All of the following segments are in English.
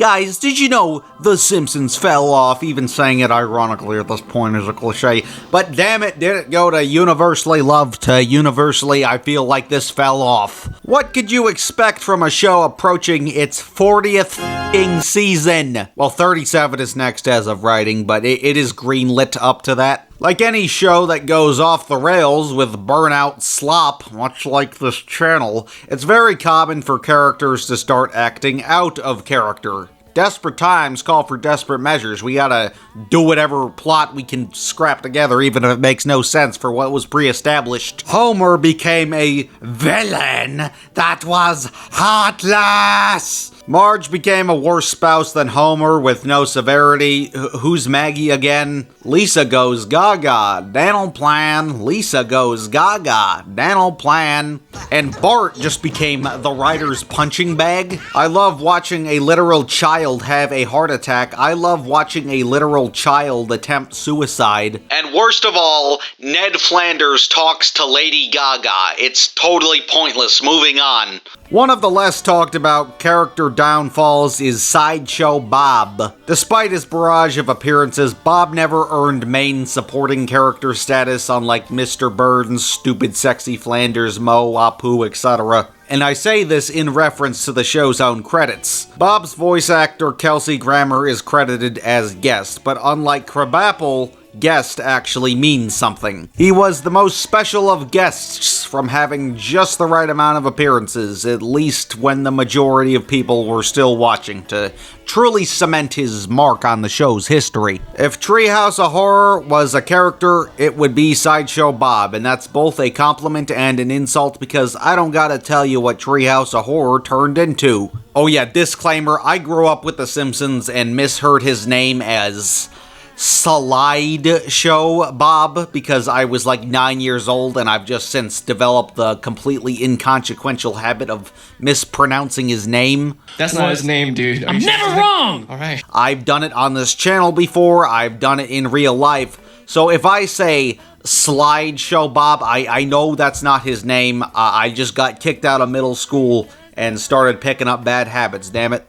Guys, did you know The Simpsons fell off? Even saying it ironically at this point is a cliche. But damn it, did it go to universally loved to universally I feel like this fell off. What could you expect from a show approaching its 40th season? Well, 37 is next as of writing, but it is greenlit up to that. Like any show that goes off the rails with burnout slop, much like this channel, it's very common for characters to start acting out of character. Desperate times call for desperate measures. We gotta do whatever plot we can scrap together, even if it makes no sense for what was pre-established. Homer became a villain that was heartless! Marge became a worse spouse than Homer with no severity. Who's Maggie again? Lisa goes gaga, Dan'll plan. Lisa goes gaga, Dan'll plan. And Bart just became the writer's punching bag. I love watching a literal child have a heart attack. I love watching a literal child attempt suicide. And worst of all, Ned Flanders talks to Lady Gaga. It's totally pointless. Moving on. One of the less talked about character downfalls is Sideshow Bob. Despite his barrage of appearances, Bob never earned main supporting character status unlike Mr. Burns, Stupid Sexy Flanders, Moe, Apu, etc. And I say this in reference to the show's own credits. Bob's voice actor Kelsey Grammer is credited as guest, but unlike Crabapple, guest actually means something. He was the most special of guests from having just the right amount of appearances, at least when the majority of people were still watching, to truly cement his mark on the show's history. If Treehouse of Horror was a character, it would be Sideshow Bob, and that's both a compliment and an insult because I don't gotta tell you what Treehouse of Horror turned into. Oh yeah, disclaimer, I grew up with The Simpsons and misheard his name as Sideshow Bob because I was like 9 years old and I've just since developed the completely inconsequential habit of mispronouncing his name. That's not his name, dude. I'm never wrong! Alright. I've done it on this channel before, I've done it in real life, so if I say Slideshow Bob, I know that's not his name. I just got kicked out of middle school and started picking up bad habits, damn it.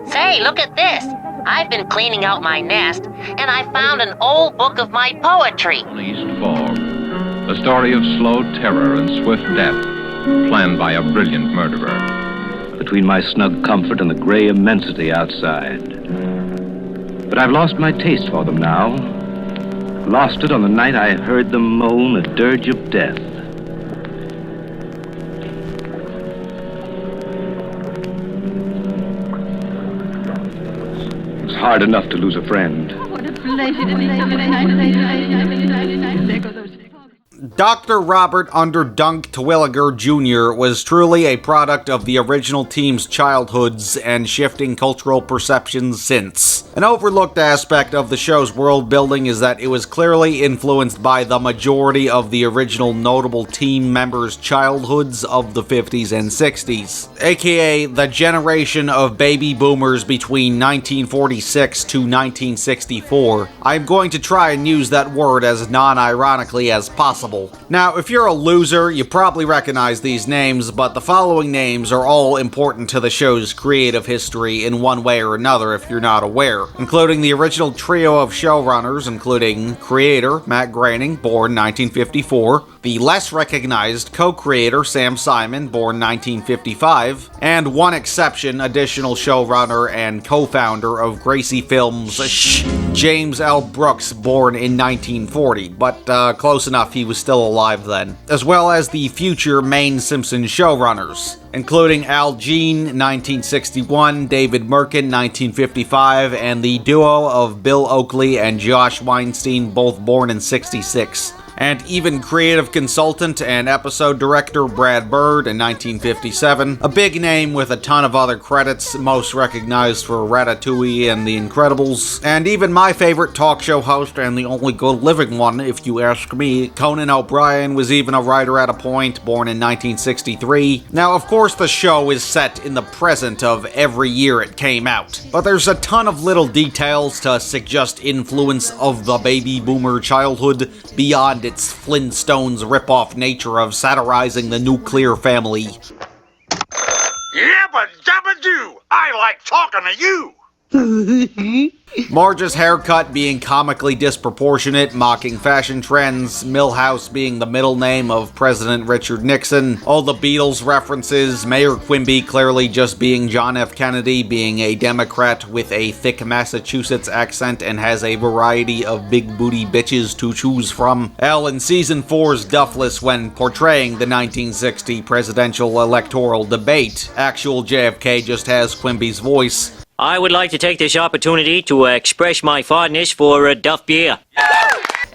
Say, look at this. I've been cleaning out my nest, and I found an old book of my poetry. East Fog, the story of slow terror and swift death, planned by a brilliant murderer. Between my snug comfort and the gray immensity outside. But I've lost my taste for them now. Lost it on the night I heard them moan a dirge of death. Hard enough to lose a friend. What a pleasure to meet somebody. Dr. Robert Underdunk Terwilliger Jr. was truly a product of the original team's childhoods and shifting cultural perceptions since. An overlooked aspect of the show's world building is that it was clearly influenced by the majority of the original notable team members' childhoods of the 50s and 60s, aka the generation of baby boomers between 1946 to 1964. I'm going to try and use that word as non-ironically as possible. Now, if you're a loser, you probably recognize these names, but the following names are all important to the show's creative history in one way or another if you're not aware, including the original trio of showrunners, including creator Matt Groening, born 1954, the less recognized co-creator Sam Simon, born 1955, and one exception, additional showrunner and co-founder of Gracie Films, James L. Brooks, born in 1940, but close enough, he was still alive then, as well as the future main Simpsons showrunners, including Al Jean, 1961, David Merkin, 1955, and the duo of Bill Oakley and Josh Weinstein, both born in 66. And even creative consultant and episode director Brad Bird in 1957, a big name with a ton of other credits, most recognized for Ratatouille and The Incredibles, and even my favorite talk show host and the only good living one, if you ask me, Conan O'Brien was even a writer at a point, born in 1963. Now, of course, the show is set in the present of every year it came out, but there's a ton of little details to suggest influence of the baby boomer childhood beyond its Flintstones rip-off nature of satirizing the nuclear family. Yabba dabba doo! I like talking to you! Marge's haircut being comically disproportionate, mocking fashion trends, Milhouse being the middle name of President Richard Nixon, all the Beatles references, Mayor Quimby clearly just being John F. Kennedy, being a Democrat with a thick Massachusetts accent and has a variety of big booty bitches to choose from. Al in Season 4's Duffless when portraying the 1960 presidential electoral debate. Actual JFK just has Quimby's voice. I would like to take this opportunity to express my fondness for Duff beer.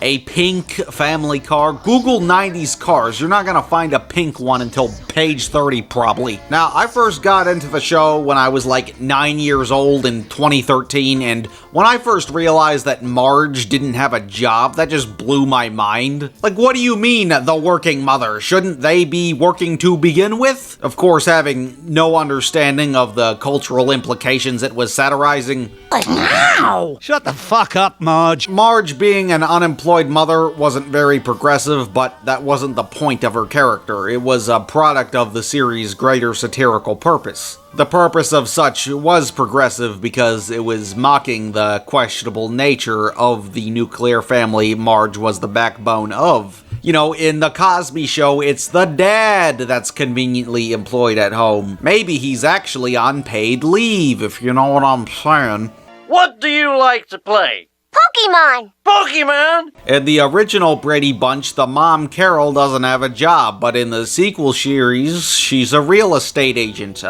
A pink family car. Google 90s cars. You're not gonna find a pink one until page 30 probably. Now, I first got into the show when I was like 9 years old in 2013, and when I first realized that Marge didn't have a job, that just blew my mind. Like, what do you mean, the working mother? Shouldn't they be working to begin with? Of course, having no understanding of the cultural implications it was satirizing. Ow! Shut the fuck up, Marge. Marge being an unemployed mother wasn't very progressive, but that wasn't the point of her character. It was a product of the series' greater satirical purpose. The purpose of such was progressive because it was mocking the questionable nature of the nuclear family Marge was the backbone of. You know, in The Cosby Show, it's the dad that's conveniently employed at home. Maybe he's actually on paid leave, if you know what I'm saying. What do you like to play? Pokemon! Pokemon? In the original Brady Bunch, the mom, Carol, doesn't have a job, but in the sequel series, she's a real estate agent,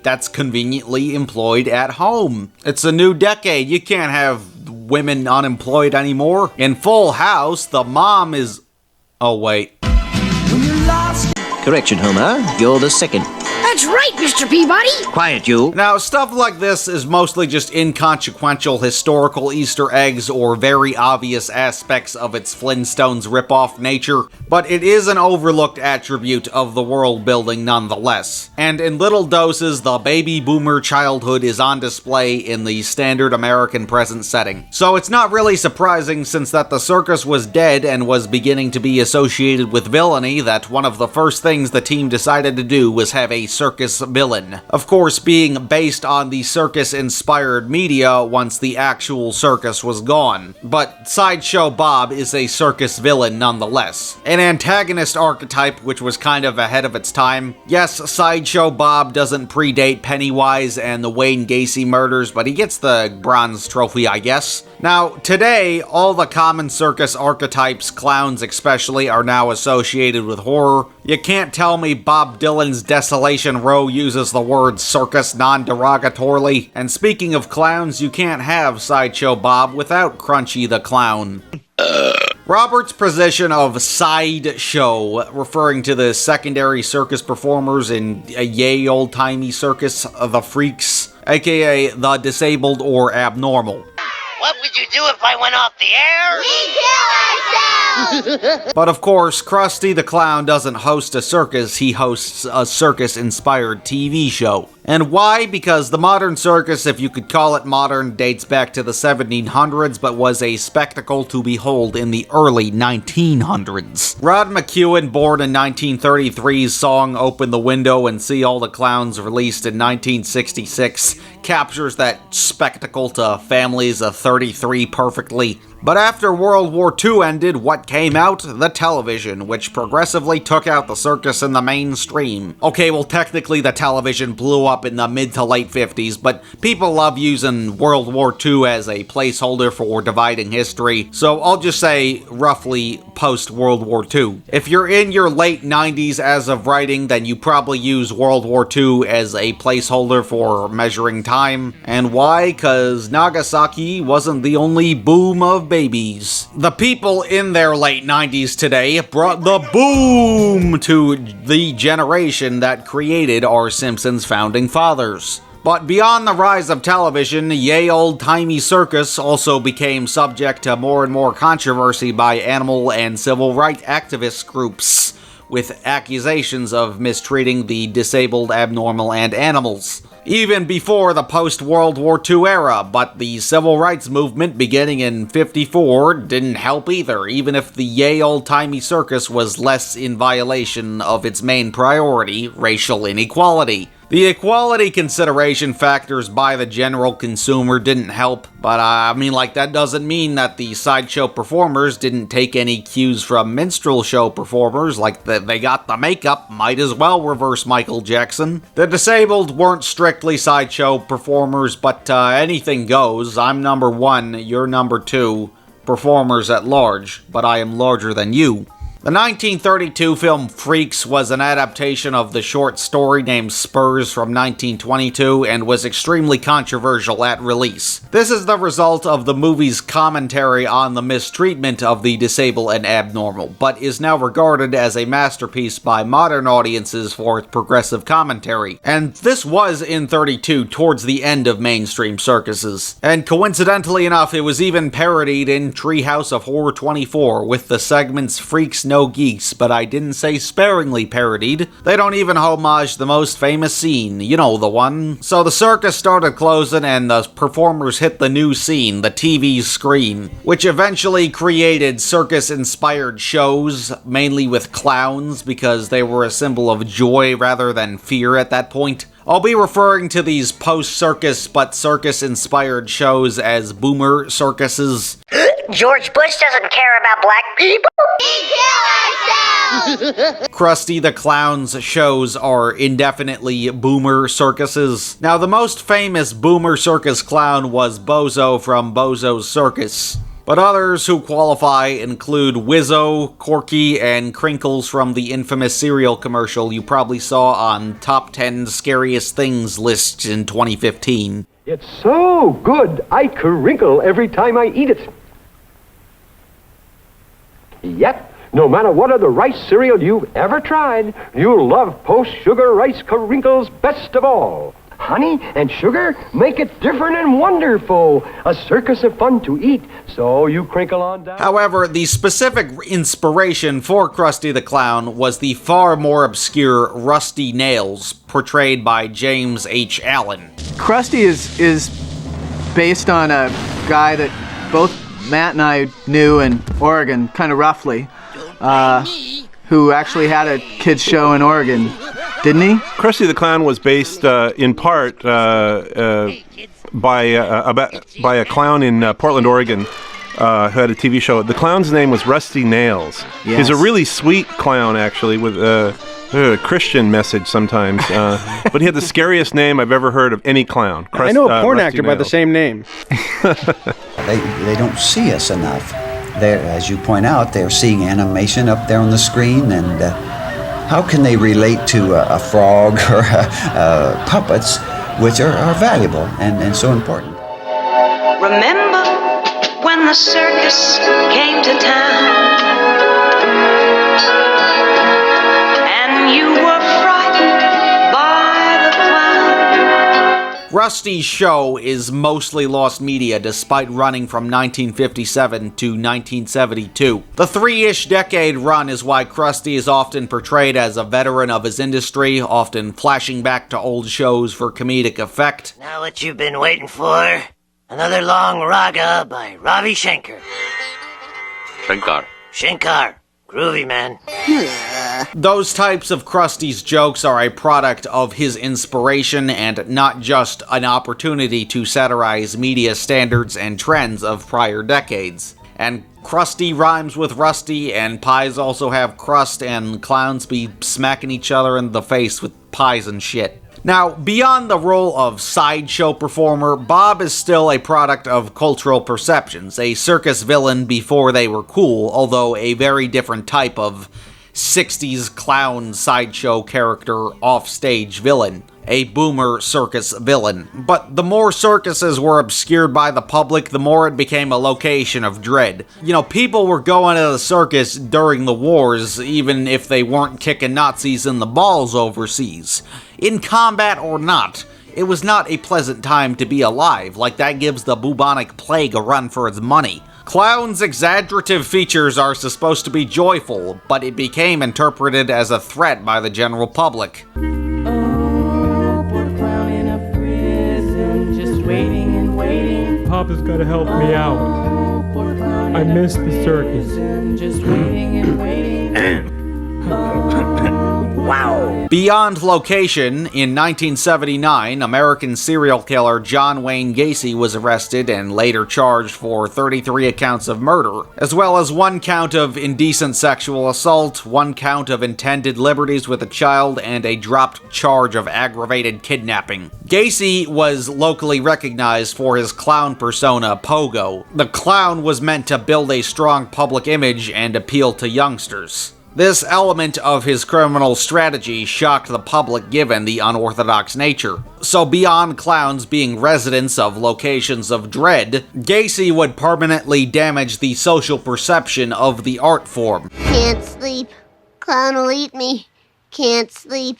that's conveniently employed at home. It's a new decade, you can't have women unemployed anymore. In Full House, the mom is... Oh, wait. Correction, Homer. You're the second. That's right, Mr. Peabody! Quiet, you. Now, stuff like this is mostly just inconsequential historical Easter eggs or very obvious aspects of its Flintstones ripoff nature, but it is an overlooked attribute of the world building nonetheless. And in little doses, the baby boomer childhood is on display in the standard American present setting. So it's not really surprising, since that the circus was dead and was beginning to be associated with villainy, that one of the first things the team decided to do was have a circus villain. Of course, being based on the circus-inspired media once the actual circus was gone. But Sideshow Bob is a circus villain nonetheless. An antagonist archetype which was kind of ahead of its time. Yes, Sideshow Bob doesn't predate Pennywise and the Wayne Gacy murders, but he gets the bronze trophy, I guess. Now, today, all the common circus archetypes, clowns especially, are now associated with horror. You can't tell me Bob Dylan's Desolation Row uses the word circus non-derogatorily. And speaking of clowns, you can't have Sideshow Bob without Crunchy the Clown. Robert's position of Sideshow, referring to the secondary circus performers in a yay old-timey circus, the freaks, aka the disabled or abnormal. What would you do if I went off the air? But of course, Krusty the Clown doesn't host a circus, he hosts a circus-inspired TV show. And why? Because the modern circus, if you could call it modern, dates back to the 1700s, but was a spectacle to behold in the early 1900s. Rod McEwen, born in 1933's song Open the Window and See All the Clowns, released in 1966, captures that spectacle to families of 33 perfectly. But after World War II ended, what came out? The television, which progressively took out the circus in the mainstream. Okay, well, technically the television blew up in the mid to late 50s, but people love using World War II as a placeholder for dividing history, so I'll just say roughly post-World War II. If you're in your late 90s as of writing, then you probably use World War II as a placeholder for measuring time. And why? 'Cause Nagasaki wasn't the only boom of babies. The people in their late 90s today brought the boom to the generation that created our Simpsons founding fathers. But beyond the rise of television, yay old-timey circus also became subject to more and more controversy by animal and civil rights activist groups, with accusations of mistreating the disabled, abnormal, and animals. Even before the post-World War II era, but the civil rights movement beginning in '54 didn't help either, even if the yay old-timey circus was less in violation of its main priority, racial inequality. The equality consideration factors by the general consumer didn't help, but that doesn't mean that the sideshow performers didn't take any cues from minstrel show performers, like they got the makeup, might as well reverse Michael Jackson. The disabled weren't strictly sideshow performers, but anything goes. I'm number 1, you're number 2, performers at large, but I am larger than you. The 1932 film Freaks was an adaptation of the short story named Spurs from 1922 and was extremely controversial at release. This is the result of the movie's commentary on the mistreatment of the disabled and abnormal, but is now regarded as a masterpiece by modern audiences for its progressive commentary. And this was in 32 towards the end of mainstream circuses. And coincidentally enough, it was even parodied in Treehouse of Horror 24 with the segments Freaks No Geeks, but I didn't say sparingly parodied. They don't even homage the most famous scene, you know the one. So the circus started closing and the performers hit the new scene, the TV screen, which eventually created circus-inspired shows, mainly with clowns, because they were a symbol of joy rather than fear at that point. I'll be referring to these post-circus but circus-inspired shows as boomer circuses. George Bush doesn't care about black people. Krusty the Clown's shows are indefinitely boomer circuses. Now, the most famous boomer circus clown was Bozo from Bozo's Circus. But others who qualify include Wizzo, Corky, and Crinkles from the infamous cereal commercial you probably saw on Top 10 Scariest Things lists in 2015. It's so good, I crinkle every time I eat it. Yep, no matter what other rice cereal you've ever tried, you'll love post-sugar rice crinkles best of all. Honey and sugar make it different and wonderful. A circus of fun to eat, so you crinkle on down. However, the specific inspiration for Krusty the Clown was the far more obscure Rusty Nails, portrayed by James H. Allen. Krusty is based on a guy that both Matt and I knew in Oregon, kind of roughly, who actually had a kids show in Oregon, didn't he? Krusty the Clown was based in part by a clown in Portland, Oregon, who had a TV show. The clown's name was Rusty Nails. Yes. He's a really sweet clown, actually, with a Christian message sometimes. But he had the scariest name I've ever heard of any clown. I know a porn Rusty actor by the Nails. same name. They don't see us enough. As you point out, they're seeing animation up there on the screen, and how can they relate to a frog or puppets, which are valuable and so important? Remember when the circus came to town and you were frightened by the clown? Rusty's show is mostly lost media despite running from 1957 to 1972. The 3-ish decade run is why Krusty is often portrayed as a veteran of his industry, often flashing back to old shows for comedic effect. Now what you've been waiting for, another long raga by Ravi Shankar. Shankar. Groovy, man. Those types of Krusty's jokes are a product of his inspiration and not just an opportunity to satirize media standards and trends of prior decades. And Krusty rhymes with Rusty, and pies also have crust, and clowns be smacking each other in the face with pies and shit. Now, beyond the role of sideshow performer, Bob is still a product of cultural perceptions, a circus villain before they were cool, although a very different type of 60s clown sideshow character offstage villain, a boomer circus villain. But the more circuses were obscured by the public, the more it became a location of dread. You know, people were going to the circus during the wars, even if they weren't kicking Nazis in the balls overseas. In combat or not, it was not a pleasant time to be alive, like that gives the bubonic plague a run for its money. Clown's exaggerative features are supposed to be joyful, but it became interpreted as a threat by the general public. Papa's gotta help me out. I missed the circus. Wow! Beyond location, in 1979, American serial killer John Wayne Gacy was arrested and later charged for 33 accounts of murder, as well as 1 count of indecent sexual assault, 1 count of intended liberties with a child, and a dropped charge of aggravated kidnapping. Gacy was locally recognized for his clown persona, Pogo. The clown was meant to build a strong public image and appeal to youngsters. This element of his criminal strategy shocked the public given the unorthodox nature. So beyond clowns being residents of locations of dread, Gacy would permanently damage the social perception of the art form. Can't sleep. Clown will eat me. Can't sleep.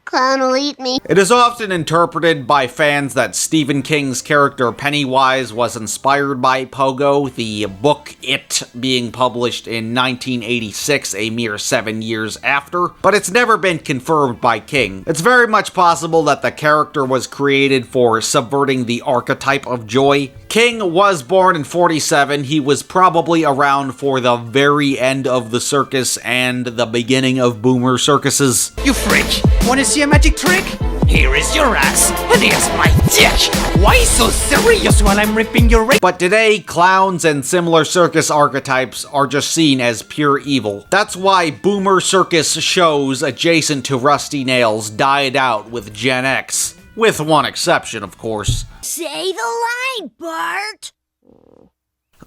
Clown will eat me. It is often interpreted by fans that Stephen King's character Pennywise was inspired by Pogo, the book It being published in 1986, a mere 7 years after, but it's never been confirmed by King. It's very much possible that the character was created for subverting the archetype of joy. King was born in 47, he was probably around for the very end of the circus and the beginning of boomer circuses. You freak! Wanna see a magic trick? Here is your ass, and here's my dick! Why so serious while I'm ripping your But today, clowns and similar circus archetypes are just seen as pure evil. That's why boomer circus shows adjacent to Rusty Nails died out with Gen X. With one exception, of course. Say the line, Bart!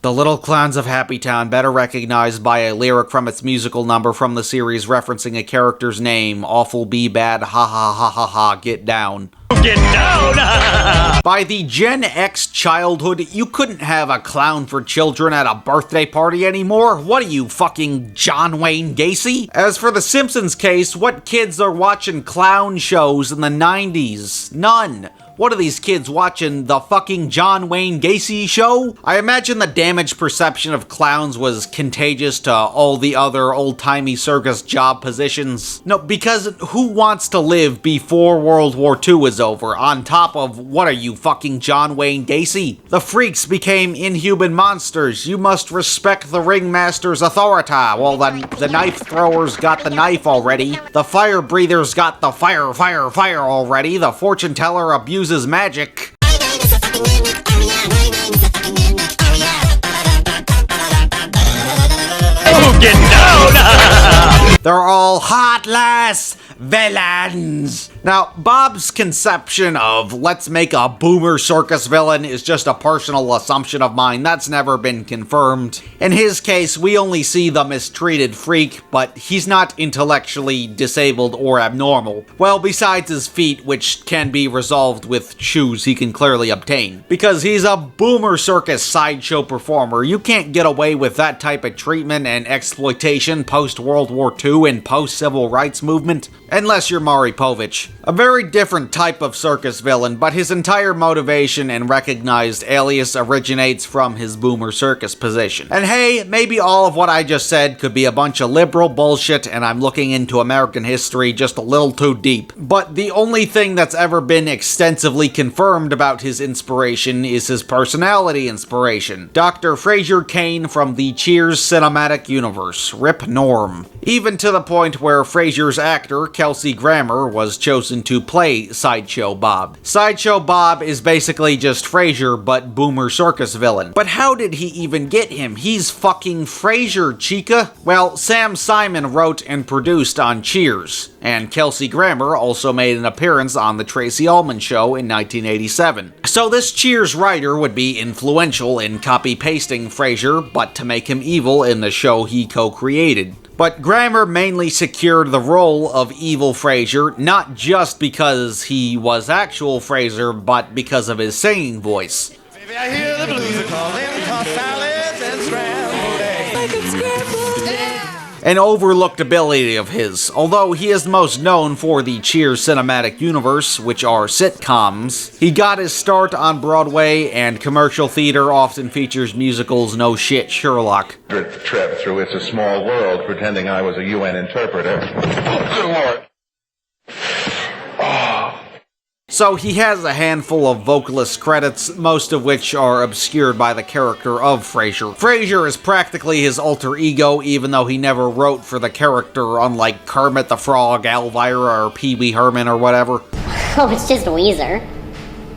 The Little Clowns of Happy Town, better recognized by a lyric from its musical number from the series referencing a character's name, Awful Be Bad, ha ha ha ha ha, get down. Get down! By the Gen X childhood, you couldn't have a clown for children at a birthday party anymore. What are you, fucking John Wayne Gacy? As for the Simpsons case, what kids are watching clown shows in the 90s? None. What are these kids watching, the fucking John Wayne Gacy show? I imagine the damaged perception of clowns was contagious to all the other old-timey circus job positions. No, because who wants to live before World War II is over, on top of, what are you, fucking John Wayne Gacy? The freaks became inhuman monsters. You must respect the ringmaster's authority. Well, the knife throwers got the knife already. The fire breathers got the fire already. The fortune teller abuses magic. Oh, get down! They're all heartless villains. Now, Bob's conception of let's make a boomer circus villain is just a personal assumption of mine. That's never been confirmed. In his case, we only see the mistreated freak, but he's not intellectually disabled or abnormal. Well, besides his feet, which can be resolved with shoes he can clearly obtain. Because he's a boomer circus sideshow performer. You can't get away with that type of treatment and exploitation post-World War II and post-Civil Rights Movement. Unless you're Maury Povich. A very different type of circus villain, but his entire motivation and recognized alias originates from his boomer circus position. And hey, maybe all of what I just said could be a bunch of liberal bullshit and I'm looking into American history just a little too deep. But the only thing that's ever been extensively confirmed about his inspiration is his personality inspiration. Dr. Fraser Kane from the Cheers cinematic universe. Rip Norm. Even to the point where Fraser's actor, Kelsey Grammer, was chosen to play Sideshow Bob. Sideshow Bob is basically just Frasier, but boomer circus villain. But how did he even get him? He's fucking Frasier, chica. Well, Sam Simon wrote and produced on Cheers, and Kelsey Grammer also made an appearance on The Tracy Ullman Show in 1987. So this Cheers writer would be influential in copy-pasting Frasier, but to make him evil in the show he co-created. But Grammer mainly secured the role of evil Frasier, not just because he was actual Frasier, but because of his singing voice. Baby, I hear the blues are calling, tossed salads and scrambled eggs. An overlooked ability of his, although he is most known for the Cheers cinematic universe, which are sitcoms. He got his start on Broadway, and commercial theater often features musicals no shit Sherlock. Trip through It's a Small World pretending I was a UN interpreter. Oh, good Lord. So he has a handful of vocalist credits, most of which are obscured by the character of Frasier. Frasier is practically his alter ego, even though he never wrote for the character, unlike Kermit the Frog, Elvira, or Pee Wee Herman, or whatever. Oh, it's just Weezer.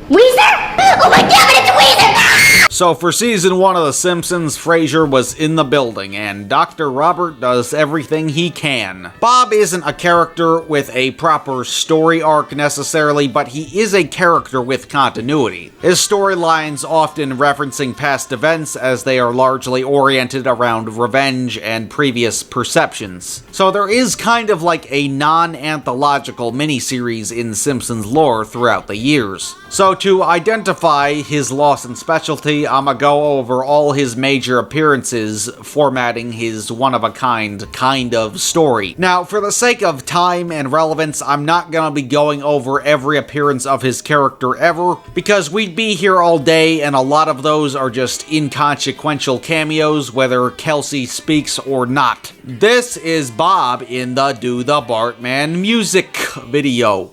Weezer? Oh my god, it's Weezer! So for season 1 of The Simpsons, Frasier was in the building, and Dr. Robert does everything he can. Bob isn't a character with a proper story arc necessarily, but he is a character with continuity. His storylines often referencing past events, as they are largely oriented around revenge and previous perceptions. So there is kind of like a non-anthological miniseries in Simpsons lore throughout the years. So to identify his loss and specialty, I'ma go over all his major appearances, formatting his one-of-a-kind kind of story. Now, for the sake of time and relevance, I'm not gonna be going over every appearance of his character ever, because we'd be here all day, and a lot of those are just inconsequential cameos, whether Kelsey speaks or not. This is Bob in the Do the Bartman music video.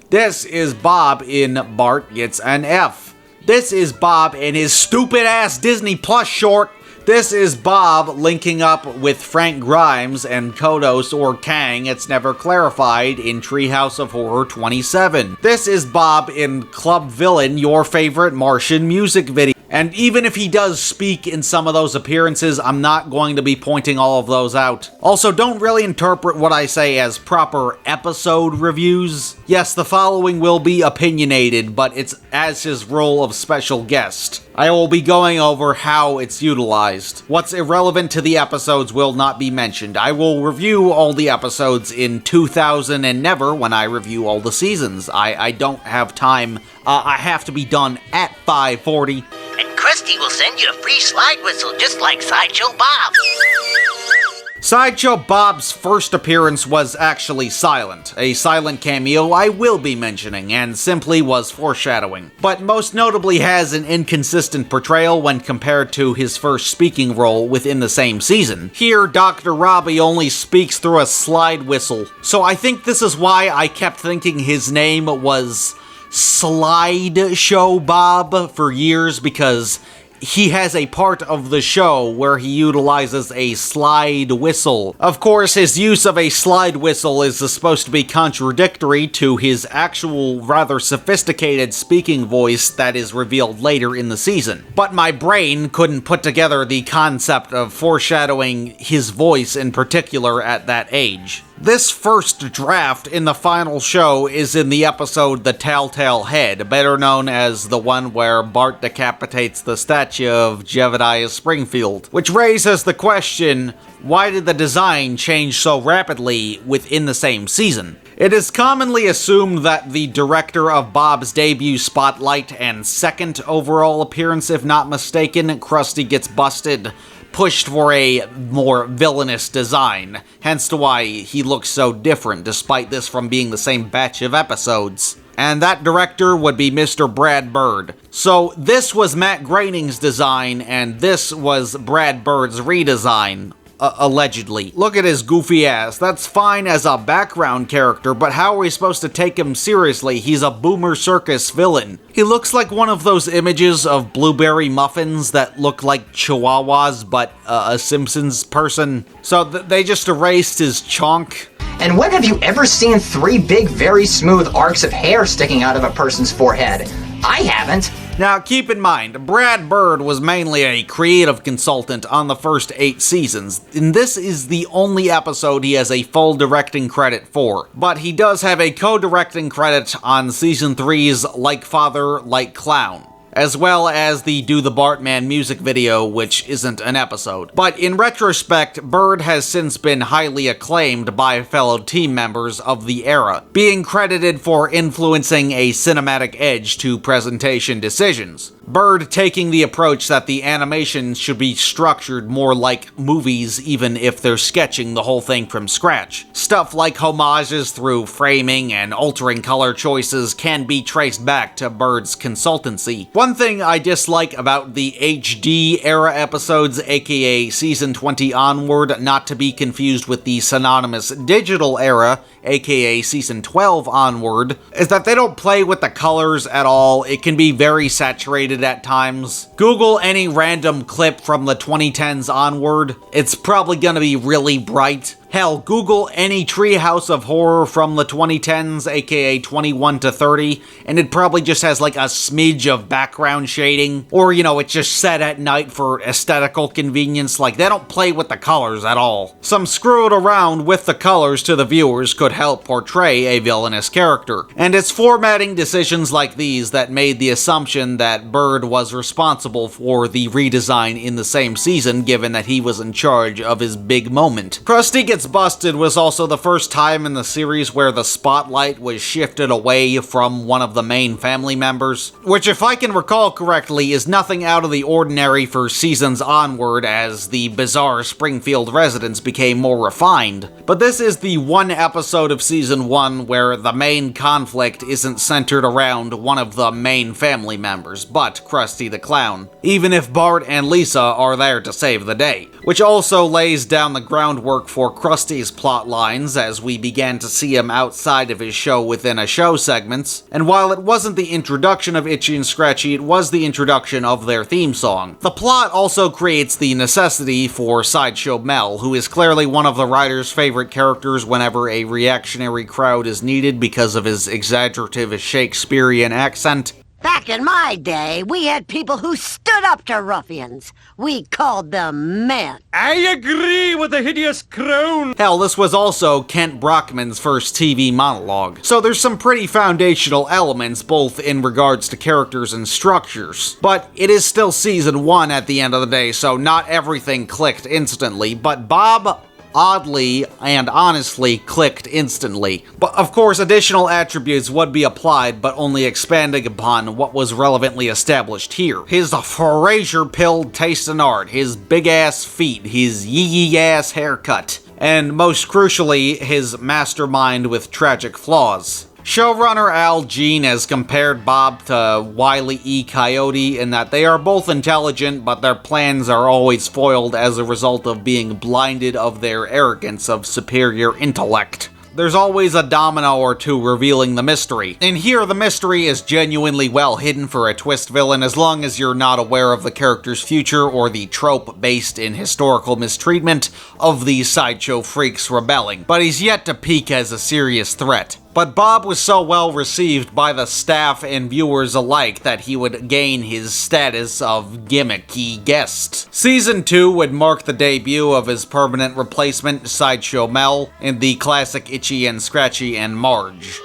This is Bob in Bart Gets an F. This is Bob in his stupid-ass Disney Plus short. This is Bob linking up with Frank Grimes and Kodos or Kang, it's never clarified, in Treehouse of Horror 27. This is Bob in Club Villain, your favorite Martian music video. And even if he does speak in some of those appearances, I'm not going to be pointing all of those out. Also, don't really interpret what I say as proper episode reviews. Yes, the following will be opinionated, but it's as his role of special guest. I will be going over how it's utilized. What's irrelevant to the episodes will not be mentioned. I will review all the episodes in 2000 and never when I review all the seasons. I don't have time. I have to be done at 5:40. And Krusty will send you a free slide whistle just like Sideshow Bob. Sideshow Bob's first appearance was actually silent, a silent cameo I will be mentioning, and simply was foreshadowing, but most notably has an inconsistent portrayal when compared to his first speaking role within the same season. Here, Dr. Robbie only speaks through a slide whistle, so I think this is why I kept thinking his name was Sideshow Bob for years, because he has a part of the show where he utilizes a slide whistle. Of course, his use of a slide whistle is supposed to be contradictory to his actual rather sophisticated speaking voice that is revealed later in the season. But my brain couldn't put together the concept of foreshadowing his voice in particular at that age. This first draft in the final show is in the episode The Telltale Head, better known as the one where Bart decapitates the statue of Jebediah Springfield, which raises the question, why did the design change so rapidly within the same season? It is commonly assumed that the director of Bob's debut spotlight and second overall appearance, if not mistaken, Krusty Gets Busted, pushed for a more villainous design, hence to why he looks so different despite this from being the same batch of episodes. And that director would be Mr. Brad Bird. So this was Matt Groening's design, and this was Brad Bird's redesign. Allegedly. Look at his goofy ass. That's fine as a background character, but how are we supposed to take him seriously? He's a Boomer Circus villain. He looks like one of those images of blueberry muffins that look like chihuahuas, but a Simpsons person. So they just erased his chonk. And when have you ever seen 3 big, very smooth arcs of hair sticking out of a person's forehead? I haven't. Now, keep in mind, Brad Bird was mainly a creative consultant on the first 8 seasons, and this is the only episode he has a full directing credit for. But he does have a co-directing credit on Season 3's Like Father, Like Clown, as well as the Do the Bartman music video, which isn't an episode. But in retrospect, Bird has since been highly acclaimed by fellow team members of the era, being credited for influencing a cinematic edge to presentation decisions. Bird taking the approach that the animation should be structured more like movies even if they're sketching the whole thing from scratch. Stuff like homages through framing and altering color choices can be traced back to Bird's consultancy. One thing I dislike about the HD era episodes, aka season 20 onward, not to be confused with the synonymous digital era, aka season 12 onward, is that they don't play with the colors at all. It can be very saturated at times. Google any random clip from the 2010s onward. It's probably gonna be really bright. Hell, Google any Treehouse of Horror from the 2010s, aka 21 to 30, and it probably just has like a smidge of background shading, or you know, it's just set at night for aesthetical convenience. Like, they don't play with the colors at all. Some screwing around with the colors to the viewers could help portray a villainous character, and it's formatting decisions like these that made the assumption that Bird was responsible for the redesign in the same season, given that he was in charge of his big moment. Krusty Gets Busted was also the first time in the series where the spotlight was shifted away from one of the main family members, which, if I can recall correctly, is nothing out of the ordinary for seasons onward as the bizarre Springfield residents became more refined. But this is the one episode of season 1 where the main conflict isn't centered around one of the main family members, but Krusty the Clown, even if Bart and Lisa are there to save the day, which also lays down the groundwork for Krusty's plot lines as we began to see him outside of his show within a show segments, and while it wasn't the introduction of Itchy and Scratchy, it was the introduction of their theme song. The plot also creates the necessity for Sideshow Mel, who is clearly one of the writer's favorite characters whenever a reactionary crowd is needed because of his exaggerative Shakespearean accent. Back in my day, we had people who stood up to ruffians. We called them men. I agree with the hideous crone. Hell, this was also Kent Brockman's first TV monologue. So there's some pretty foundational elements both in regards to characters and structures. But it is still season 1 at the end of the day, so not everything clicked instantly. But Bob oddly and honestly clicked instantly. But of course, additional attributes would be applied, but only expanding upon what was relevantly established here. His Fraser-pilled taste in art, his big-ass feet, his yee-yee-ass haircut, and most crucially, his mastermind with tragic flaws. Showrunner Al Jean has compared Bob to Wile E. Coyote in that they are both intelligent, but their plans are always foiled as a result of being blinded of their arrogance of superior intellect. There's always a domino or two revealing the mystery. And here, the mystery is genuinely well hidden for a twist villain as long as you're not aware of the character's future or the trope based in historical mistreatment of these sideshow freaks rebelling. But he's yet to peak as a serious threat. But Bob was so well received by the staff and viewers alike that he would gain his status of gimmicky guest. Season 2 would mark the debut of his permanent replacement, Sideshow Mel, in the classic Itchy and Scratchy and Marge.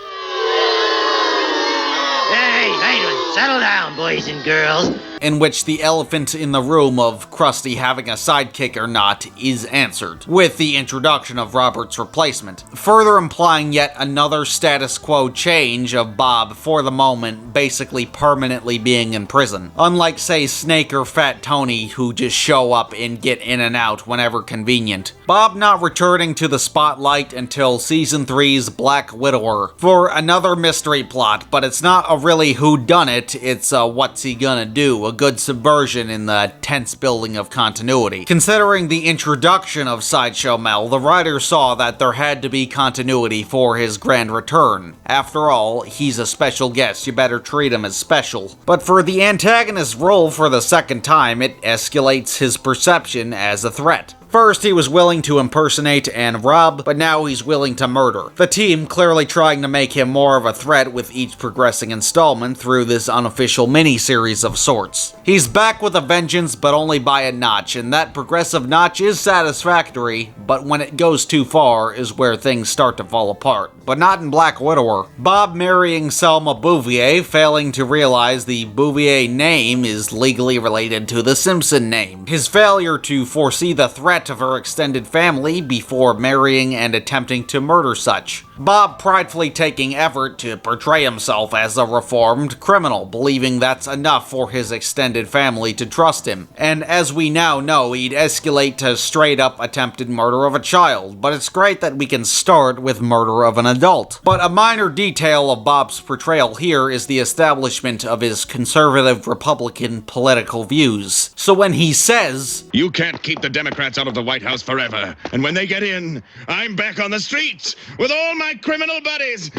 Hey, settle down, boys and girls. In which the elephant in the room of Krusty having a sidekick or not is answered, with the introduction of Robert's replacement, further implying yet another status quo change of Bob for the moment basically permanently being in prison. Unlike, say, Snake or Fat Tony, who just show up and get in and out whenever convenient. Bob not returning to the spotlight until Season 3's Black Widower for another mystery plot, but it's not a really whodunit, it's a what's he gonna do, a good subversion in the tense building of continuity. Considering the introduction of Sideshow Mel, the writer saw that there had to be continuity for his grand return. After all, he's a special guest, you better treat him as special. But for the antagonist's role for the second time, it escalates his perception as a threat. First, he was willing to impersonate and rob, but now he's willing to murder. The team clearly trying to make him more of a threat with each progressing installment through this unofficial mini-series of sorts. He's back with a vengeance, but only by a notch, and that progressive notch is satisfactory, but when it goes too far is where things start to fall apart. But not in Black Widower. Bob marrying Selma Bouvier, failing to realize the Bouvier name is legally related to the Simpson name. His failure to foresee the threat of her extended family before marrying and attempting to murder such. Bob pridefully taking effort to portray himself as a reformed criminal, believing that's enough for his extended family to trust him. And as we now know, he'd escalate to straight-up attempted murder of a child, but it's great that we can start with murder of an adult. But a minor detail of Bob's portrayal here is the establishment of his conservative Republican political views. So when he says, "You can't keep the Democrats out of the White House forever, and when they get in, I'm back on the streets with all my criminal buddies."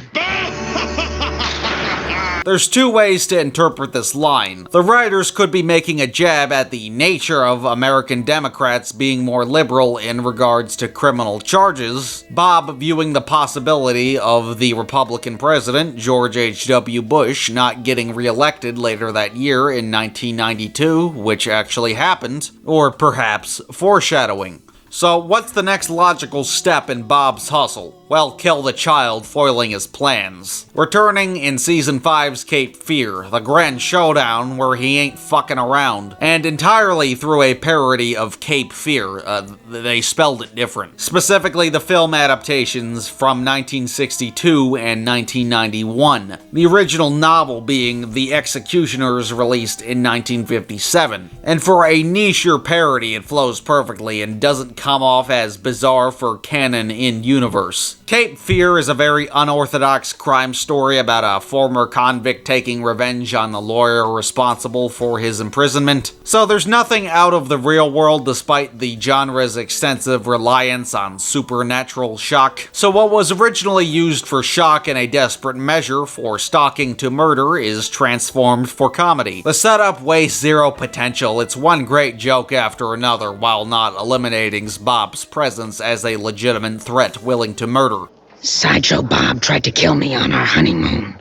There's two ways to interpret this line. The writers could be making a jab at the nature of American Democrats being more liberal in regards to criminal charges, Bob viewing the possibility of the Republican president, George H.W. Bush, not getting reelected later that year in 1992, which actually happened, or perhaps foreshadowing. So what's the next logical step in Bob's hustle? Well, kill the child foiling his plans. Returning in Season 5's Cape Fear, the grand showdown where he ain't fucking around, and entirely through a parody of Cape Fear. They spelled it different. Specifically the film adaptations from 1962 and 1991. The original novel being The Executioners, released in 1957. And for a nicher parody, it flows perfectly and doesn't come off as bizarre for canon in universe. Cape Fear is a very unorthodox crime story about a former convict taking revenge on the lawyer responsible for his imprisonment. So there's nothing out of the real world despite the genre's extensive reliance on supernatural shock. So what was originally used for shock in a desperate measure for stalking to murder is transformed for comedy. The setup wastes zero potential. It's one great joke after another while not eliminating Bob's presence as a legitimate threat willing to murder. Sideshow Bob tried to kill me on our honeymoon.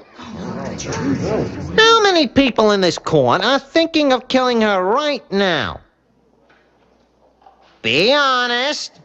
How many people in this court are thinking of killing her right now? Be honest.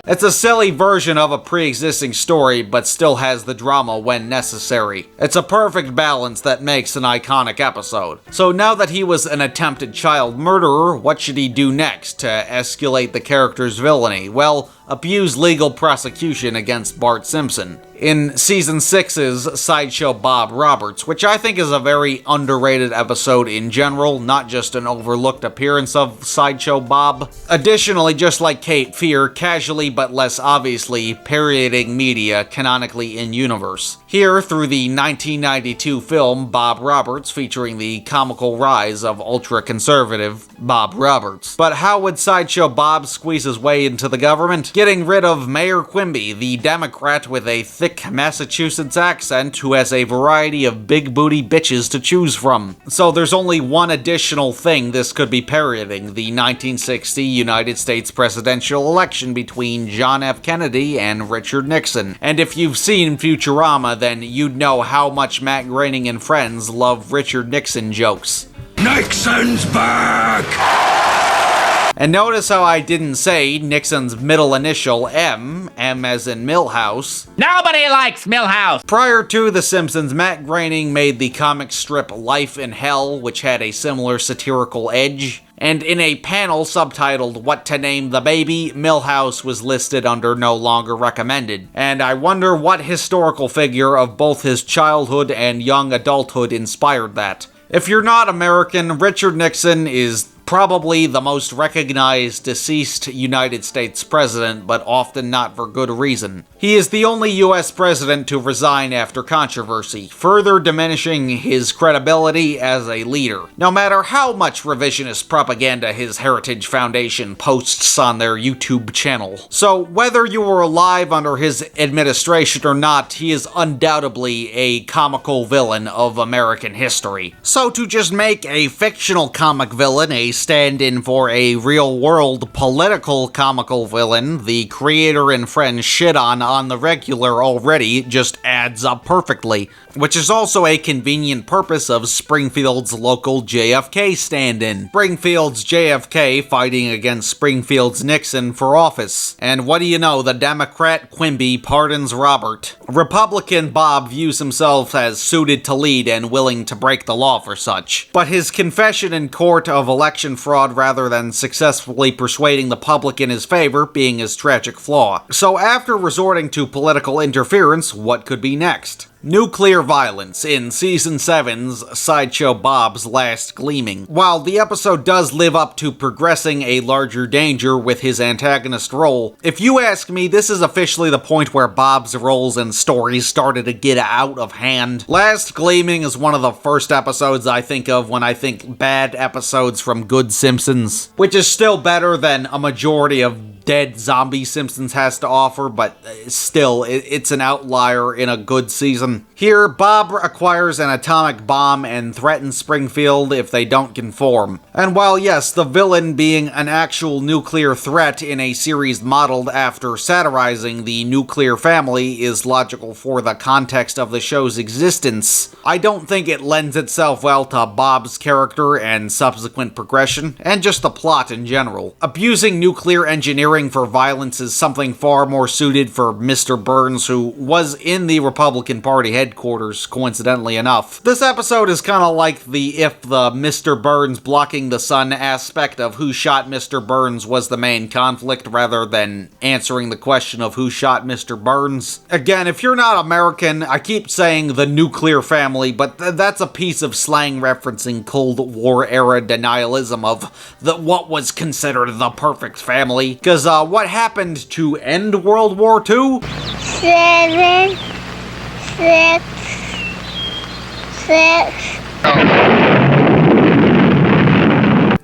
It's a silly version of a pre-existing story, but still has the drama when necessary. It's a perfect balance that makes an iconic episode. So now that he was an attempted child murderer, what should he do next to escalate the character's villainy? Well, abuse legal prosecution against Bart Simpson. In Season 6's Sideshow Bob Roberts, which I think is a very underrated episode in general, not just an overlooked appearance of Sideshow Bob. Additionally, just like Cape Fear, casually but less obviously parodying media canonically in universe. Here, through the 1992 film Bob Roberts, featuring the comical rise of ultra-conservative Bob Roberts. But how would Sideshow Bob squeeze his way into the government? Getting rid of Mayor Quimby, the Democrat with a thick Massachusetts accent who has a variety of big booty bitches to choose from. So there's only one additional thing this could be parodying: the 1960 United States presidential election between John F. Kennedy and Richard Nixon. And if you've seen Futurama, then you'd know how much Matt Groening and friends love Richard Nixon jokes. Nixon's back! And notice how I didn't say Nixon's middle initial M as in Milhouse. Nobody likes Milhouse! Prior to The Simpsons, Matt Groening made the comic strip Life in Hell, which had a similar satirical edge. And in a panel subtitled What to Name the Baby, Milhouse was listed under No Longer Recommended. And I wonder what historical figure of both his childhood and young adulthood inspired that. If you're not American, Richard Nixon is probably the most recognized deceased United States president, but often not for good reason. He is the only US president to resign after controversy, further diminishing his credibility as a leader. No matter how much revisionist propaganda his Heritage Foundation posts on their YouTube channel. So whether you were alive under his administration or not, he is undoubtedly a comical villain of American history. So to just make a fictional comic villain a stand-in for a real-world political comical villain the creator and friends shit on the regular already just adds up perfectly, which is also a convenient purpose of Springfield's local JFK stand-in. Springfield's JFK fighting against Springfield's Nixon for office. And what do you know, the Democrat Quimby pardons Robert. Republican Bob views himself as suited to lead and willing to break the law for such. But his confession in court of election election fraud rather than successfully persuading the public in his favor being his tragic flaw. So after resorting to political interference, what could be next? Nuclear violence in Season 7's Sideshow Bob's Last Gleaming. While the episode does live up to progressing a larger danger with his antagonist role, if you ask me, this is officially the point where Bob's roles and stories started to get out of hand. Last Gleaming is one of the first episodes I think of when I think bad episodes from good Simpsons, which is still better than a majority of dead zombie Simpsons has to offer, but still, it's an outlier in a good season. Here, Bob acquires an atomic bomb and threatens Springfield if they don't conform. And while yes, the villain being an actual nuclear threat in a series modeled after satirizing the nuclear family is logical for the context of the show's existence, I don't think it lends itself well to Bob's character and subsequent progression, and just the plot in general. Abusing nuclear engineering for violence is something far more suited for Mr. Burns, who was in the Republican Party headquarters, coincidentally enough. This episode is kind of like if the Mr. Burns blocking the sun aspect of who shot Mr. Burns was the main conflict rather than answering the question of who shot Mr. Burns. Again, if you're not American, I keep saying the nuclear family, but that's a piece of slang referencing Cold War era denialism of what was considered the perfect family. Because what happened to end World War II? 7, 6, 6.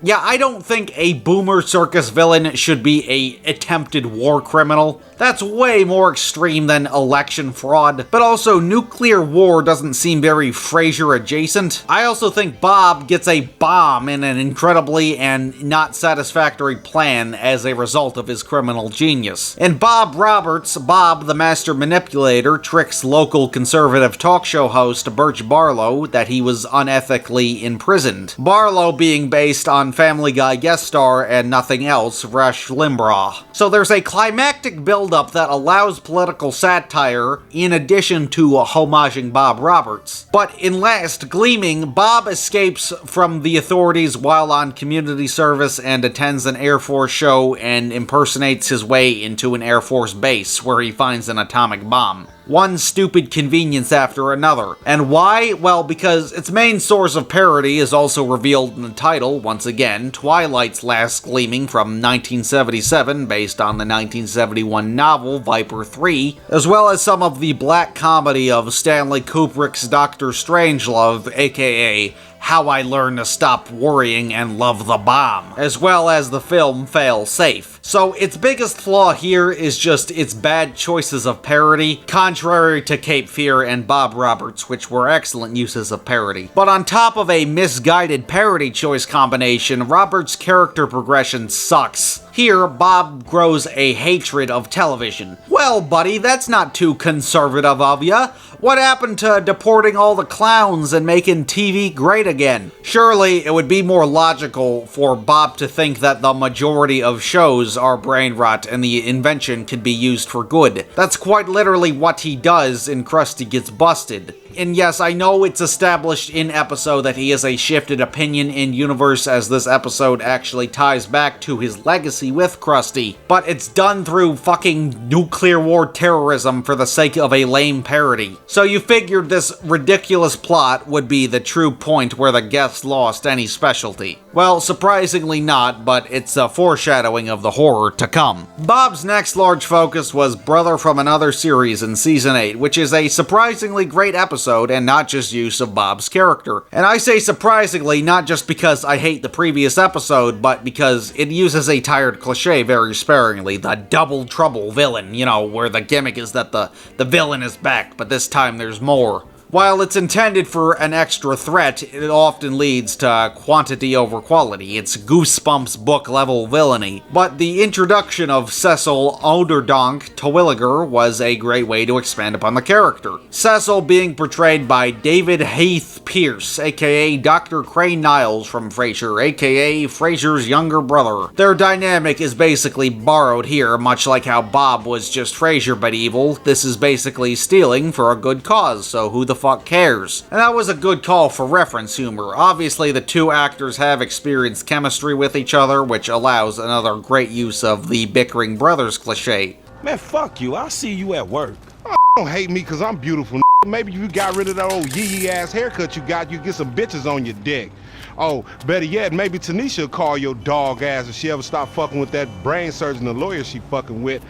Yeah, I don't think a boomer circus villain should be a attempted war criminal. That's way more extreme than election fraud. But also, nuclear war doesn't seem very Frasier adjacent. I also think Bob gets a bomb in an incredibly and not satisfactory plan as a result of his criminal genius. And Bob Roberts, Bob the Master Manipulator, tricks local conservative talk show host Birch Barlow that he was unethically imprisoned. Barlow being based on Family Guy guest star and nothing else, Rush Limbaugh. So there's a climactic build-up that allows political satire in addition to homaging Bob Roberts. But in Last Gleaming, Bob escapes from the authorities while on community service and attends an Air Force show and impersonates his way into an Air Force base where he finds an atomic bomb. One stupid convenience after another. And why? Well, because its main source of parody is also revealed in the title, once again, Twilight's Last Gleaming from 1977, based on the 1971 novel Viper 3, as well as some of the black comedy of Stanley Kubrick's Dr. Strangelove, aka How I Learned to Stop Worrying and Love the Bomb, as well as the film Fail Safe. So its biggest flaw here is just its bad choices of parody, contrary to Cape Fear and Bob Roberts, which were excellent uses of parody. But on top of a misguided parody choice combination, Roberts' character progression sucks. Here, Bob grows a hatred of television. Well, buddy, that's not too conservative of ya. What happened to deporting all the clowns and making TV great again? Surely it would be more logical for Bob to think that the majority of shows are brain rot and the invention can be used for good. That's quite literally what he does in Krusty Gets Busted. And yes, I know it's established in episode that he has a shifted opinion in universe as this episode actually ties back to his legacy with Krusty, but it's done through fucking nuclear war terrorism for the sake of a lame parody. So you figured this ridiculous plot would be the true point where the guest lost any specialty. Well, surprisingly not, but it's a foreshadowing of the horror to come. Bob's next large focus was Brother from Another Series in Season 8, which is a surprisingly great episode and not just use of Bob's character. And I say surprisingly not just because I hate the previous episode, but because it uses a tired cliche very sparingly, the double trouble villain, you know, where the gimmick is that the villain is back, but this time there's more. While it's intended for an extra threat, it often leads to quantity over quality. It's Goosebumps book-level villainy. But the introduction of Cecil Onderdonk Terwilliger was a great way to expand upon the character. Cecil being portrayed by David Heath Pierce, aka Dr. Crane Niles from Frasier, aka Frasier's younger brother. Their dynamic is basically borrowed here, much like how Bob was just Frasier but evil. This is basically stealing for a good cause, so who the fuck cares? And that was a good call for reference humor. Obviously, the two actors have experienced chemistry with each other, which allows another great use of the bickering brothers cliche. Man, fuck you. I'll see you at work. Oh, don't hate me because I'm beautiful. Maybe if you got rid of that old yee-yee ass haircut you got, you get some bitches on your dick. Oh, better yet, maybe Tanisha will call your dog ass if she ever stop fucking with that brain surgeon, the lawyer she fucking with.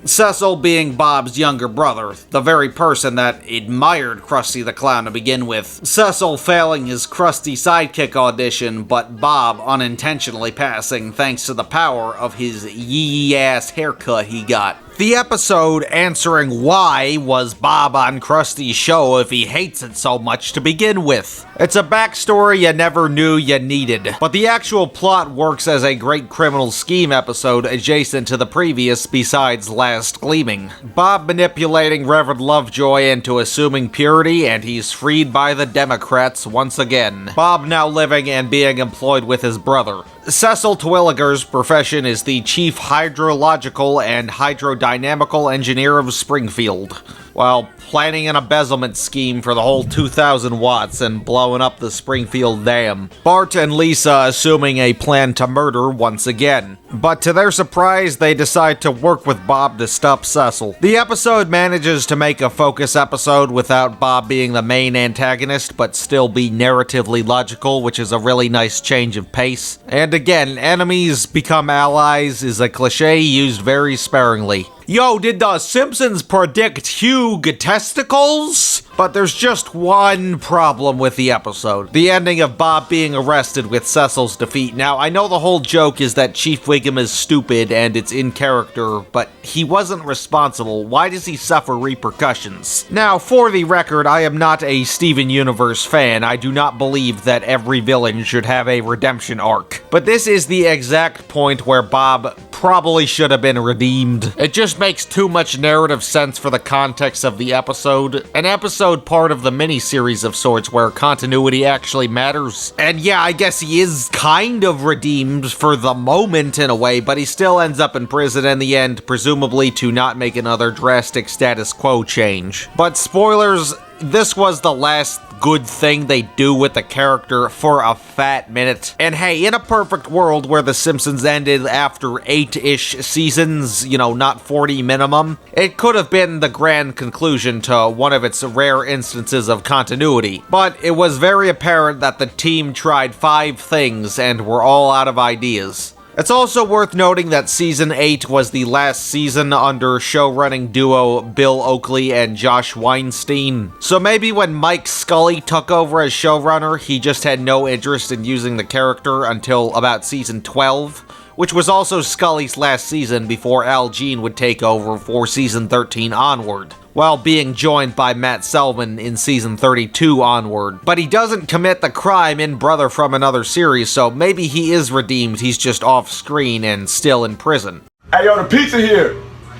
Cecil being Bob's younger brother, the very person that admired Krusty the Clown to begin with. Cecil failing his Krusty sidekick audition, but Bob unintentionally passing thanks to the power of his yee-ass haircut he got. The episode answering why was Bob on Krusty's show if he hates it so much to begin with. It's a backstory you never knew you needed, but the actual plot works as a great criminal scheme episode adjacent to the previous besides Last Gleaming. Bob manipulating Reverend Lovejoy into assuming purity, and he's freed by the Democrats once again. Bob now living and being employed with his brother. Cecil Terwilliger's profession is the chief hydrological and hydrodynamical engineer of Springfield, while planning an embezzlement scheme for the whole 2,000 watts and blowing up the Springfield Dam. Bart and Lisa assuming a plan to murder once again. But to their surprise, they decide to work with Bob to stop Cecil. The episode manages to make a focus episode without Bob being the main antagonist, but still be narratively logical, which is a really nice change of pace. And again, enemies become allies is a cliche used very sparingly. Yo, did the Simpsons predict Hugh testicles? But there's just one problem with the episode. The ending of Bob being arrested with Cecil's defeat. Now, I know the whole joke is that Chief Wiggum is stupid and it's in character, but he wasn't responsible. Why does he suffer repercussions? Now, for the record, I am not a Steven Universe fan. I do not believe that every villain should have a redemption arc. But this is the exact point where Bob probably should have been redeemed. It just makes too much narrative sense for the context of the episode. An episode part of the mini-series of sorts where continuity actually matters. And yeah, I guess he is kind of redeemed for the moment in a way, but he still ends up in prison in the end, presumably to not make another drastic status quo change. But spoilers, this was the last good thing they do with the character for a fat minute. And hey, in a perfect world where The Simpsons ended after 8-ish seasons, you know, not 40 minimum, it could have been the grand conclusion to one of its rare instances of continuity. But it was very apparent that the team tried 5 things and were all out of ideas. It's also worth noting that Season 8 was the last season under showrunning duo Bill Oakley and Josh Weinstein. So maybe when Mike Scully took over as showrunner, he just had no interest in using the character until about Season 12, which was also Scully's last season before Al Jean would take over for Season 13 onward, while being joined by Matt Selman in Season 32 onward. But he doesn't commit the crime in Brother from Another Series, so maybe he is redeemed, he's just off screen and still in prison. Hey yo, the pizza here!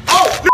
Oh!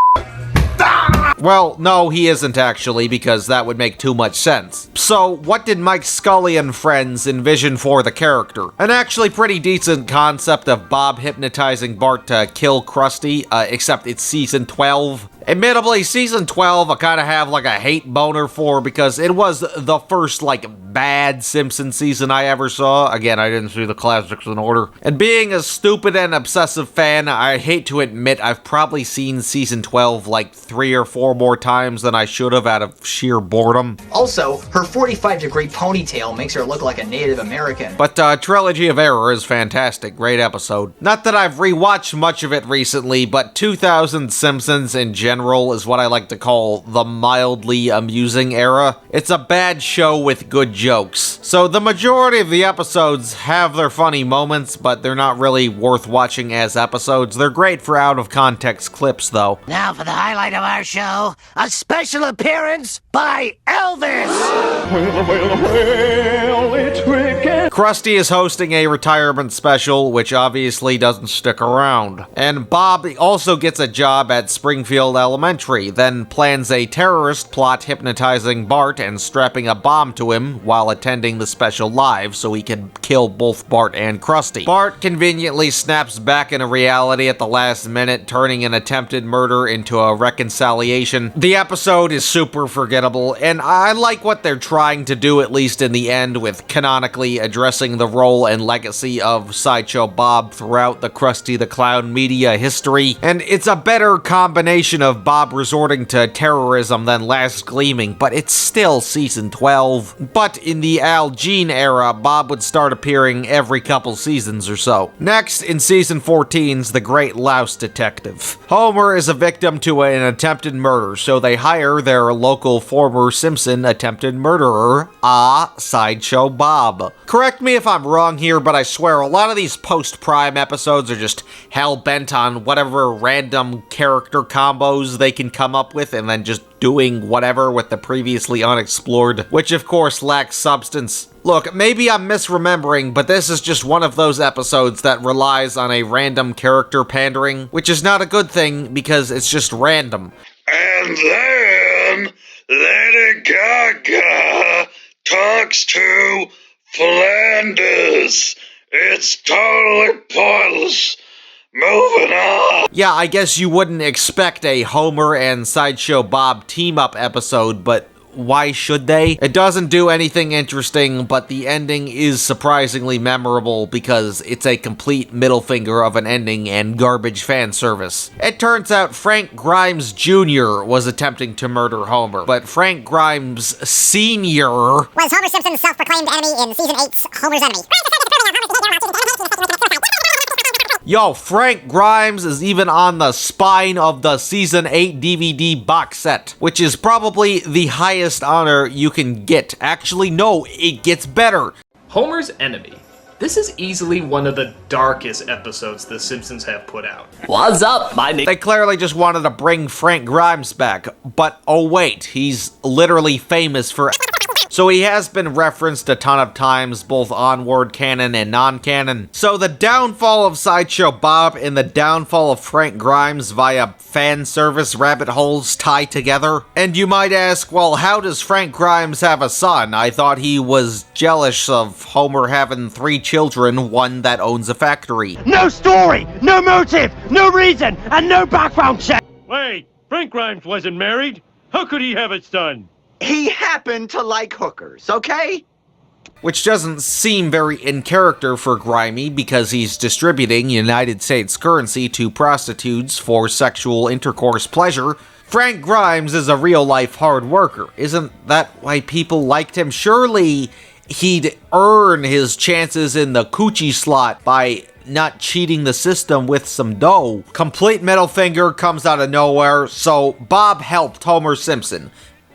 Well, no, he isn't actually, because that would make too much sense. So, what did Mike Scully and friends envision for the character? An actually pretty decent concept of Bob hypnotizing Bart to kill Krusty, except it's Season 12. Admittedly, Season 12 I kind of have like a hate boner for because it was the first like bad Simpsons season I ever saw. Again, I didn't see the classics in order. And being a stupid and obsessive fan, I hate to admit I've probably seen Season 12 like 3 or 4 more times than I should have out of sheer boredom. Also, her 45-degree ponytail makes her look like a Native American. But Trilogy of Error is fantastic. Great episode. Not that I've rewatched much of it recently, but 2000 Simpsons in general is what I like to call the mildly amusing era. It's a bad show with good jokes. So the majority of the episodes have their funny moments, but they're not really worth watching as episodes. They're great for out-of-context clips, though. Now for the highlight of our show, a special appearance by Elvis! Well, it's Rick and Krusty is hosting a retirement special, which obviously doesn't stick around. And Bob also gets a job at Springfield Elementary, then plans a terrorist plot hypnotizing Bart and strapping a bomb to him while attending the special live so he can kill both Bart and Krusty. Bart conveniently snaps back into reality at the last minute, turning an attempted murder into a reconciliation. The episode is super forgettable, and I like what they're trying to do, at least in the end, with canonically addressing the role and legacy of Sideshow Bob throughout the Krusty the Clown media history. And it's a better combination of Bob resorting to terrorism than Last Gleaming, but it's still season 12. But in the Al Jean era, Bob would start appearing every couple seasons or so. Next, in season 14's The Great Louse Detective. Homer is a victim to an attempted murder, so they hire their local former Simpson attempted murderer, Sideshow Bob. Correct me if I'm wrong here, but I swear a lot of these post-Prime episodes are just hell-bent on whatever random character combos they can come up with and then just doing whatever with the previously unexplored, which of course lacks substance. Look, maybe I'm misremembering, but this is just one of those episodes that relies on a random character pandering, which is not a good thing because it's just random. And then Lady Gaga talks to Flanders. It's totally pointless. Moving on. Yeah, I guess you wouldn't expect a Homer and Sideshow Bob team-up episode, but why should they? It doesn't do anything interesting, but the ending is surprisingly memorable because it's a complete middle finger of an ending and garbage fan service. It turns out Frank Grimes Jr. was attempting to murder Homer, but Frank Grimes Sr. was Homer Simpson's self-proclaimed enemy in season 8's Homer's Enemy. Yo, Frank Grimes is even on the spine of the Season 8 DVD box set, which is probably the highest honor you can get. Actually, no, it gets better. Homer's Enemy. This is easily one of the darkest episodes The Simpsons have put out. What's up, my nigga? They clearly just wanted to bring Frank Grimes back, but oh wait, he's literally famous for... So he has been referenced a ton of times, both onward canon and non-canon. So the downfall of Sideshow Bob and the downfall of Frank Grimes via fan service rabbit holes tie together. And you might ask, well, how does Frank Grimes have a son? I thought he was jealous of Homer having 3 children, one that owns a factory. No story, no motive, no reason, and no background check. Wait, Frank Grimes wasn't married? How could he have a son? He happened to like hookers, okay? Which doesn't seem very in character for Grimy because he's distributing United States currency to prostitutes for sexual intercourse pleasure. Frank Grimes is a real-life hard worker. Isn't that why people liked him? Surely he'd earn his chances in the coochie slot by not cheating the system with some dough. Complete middle finger comes out of nowhere, so Bob helped Homer Simpson.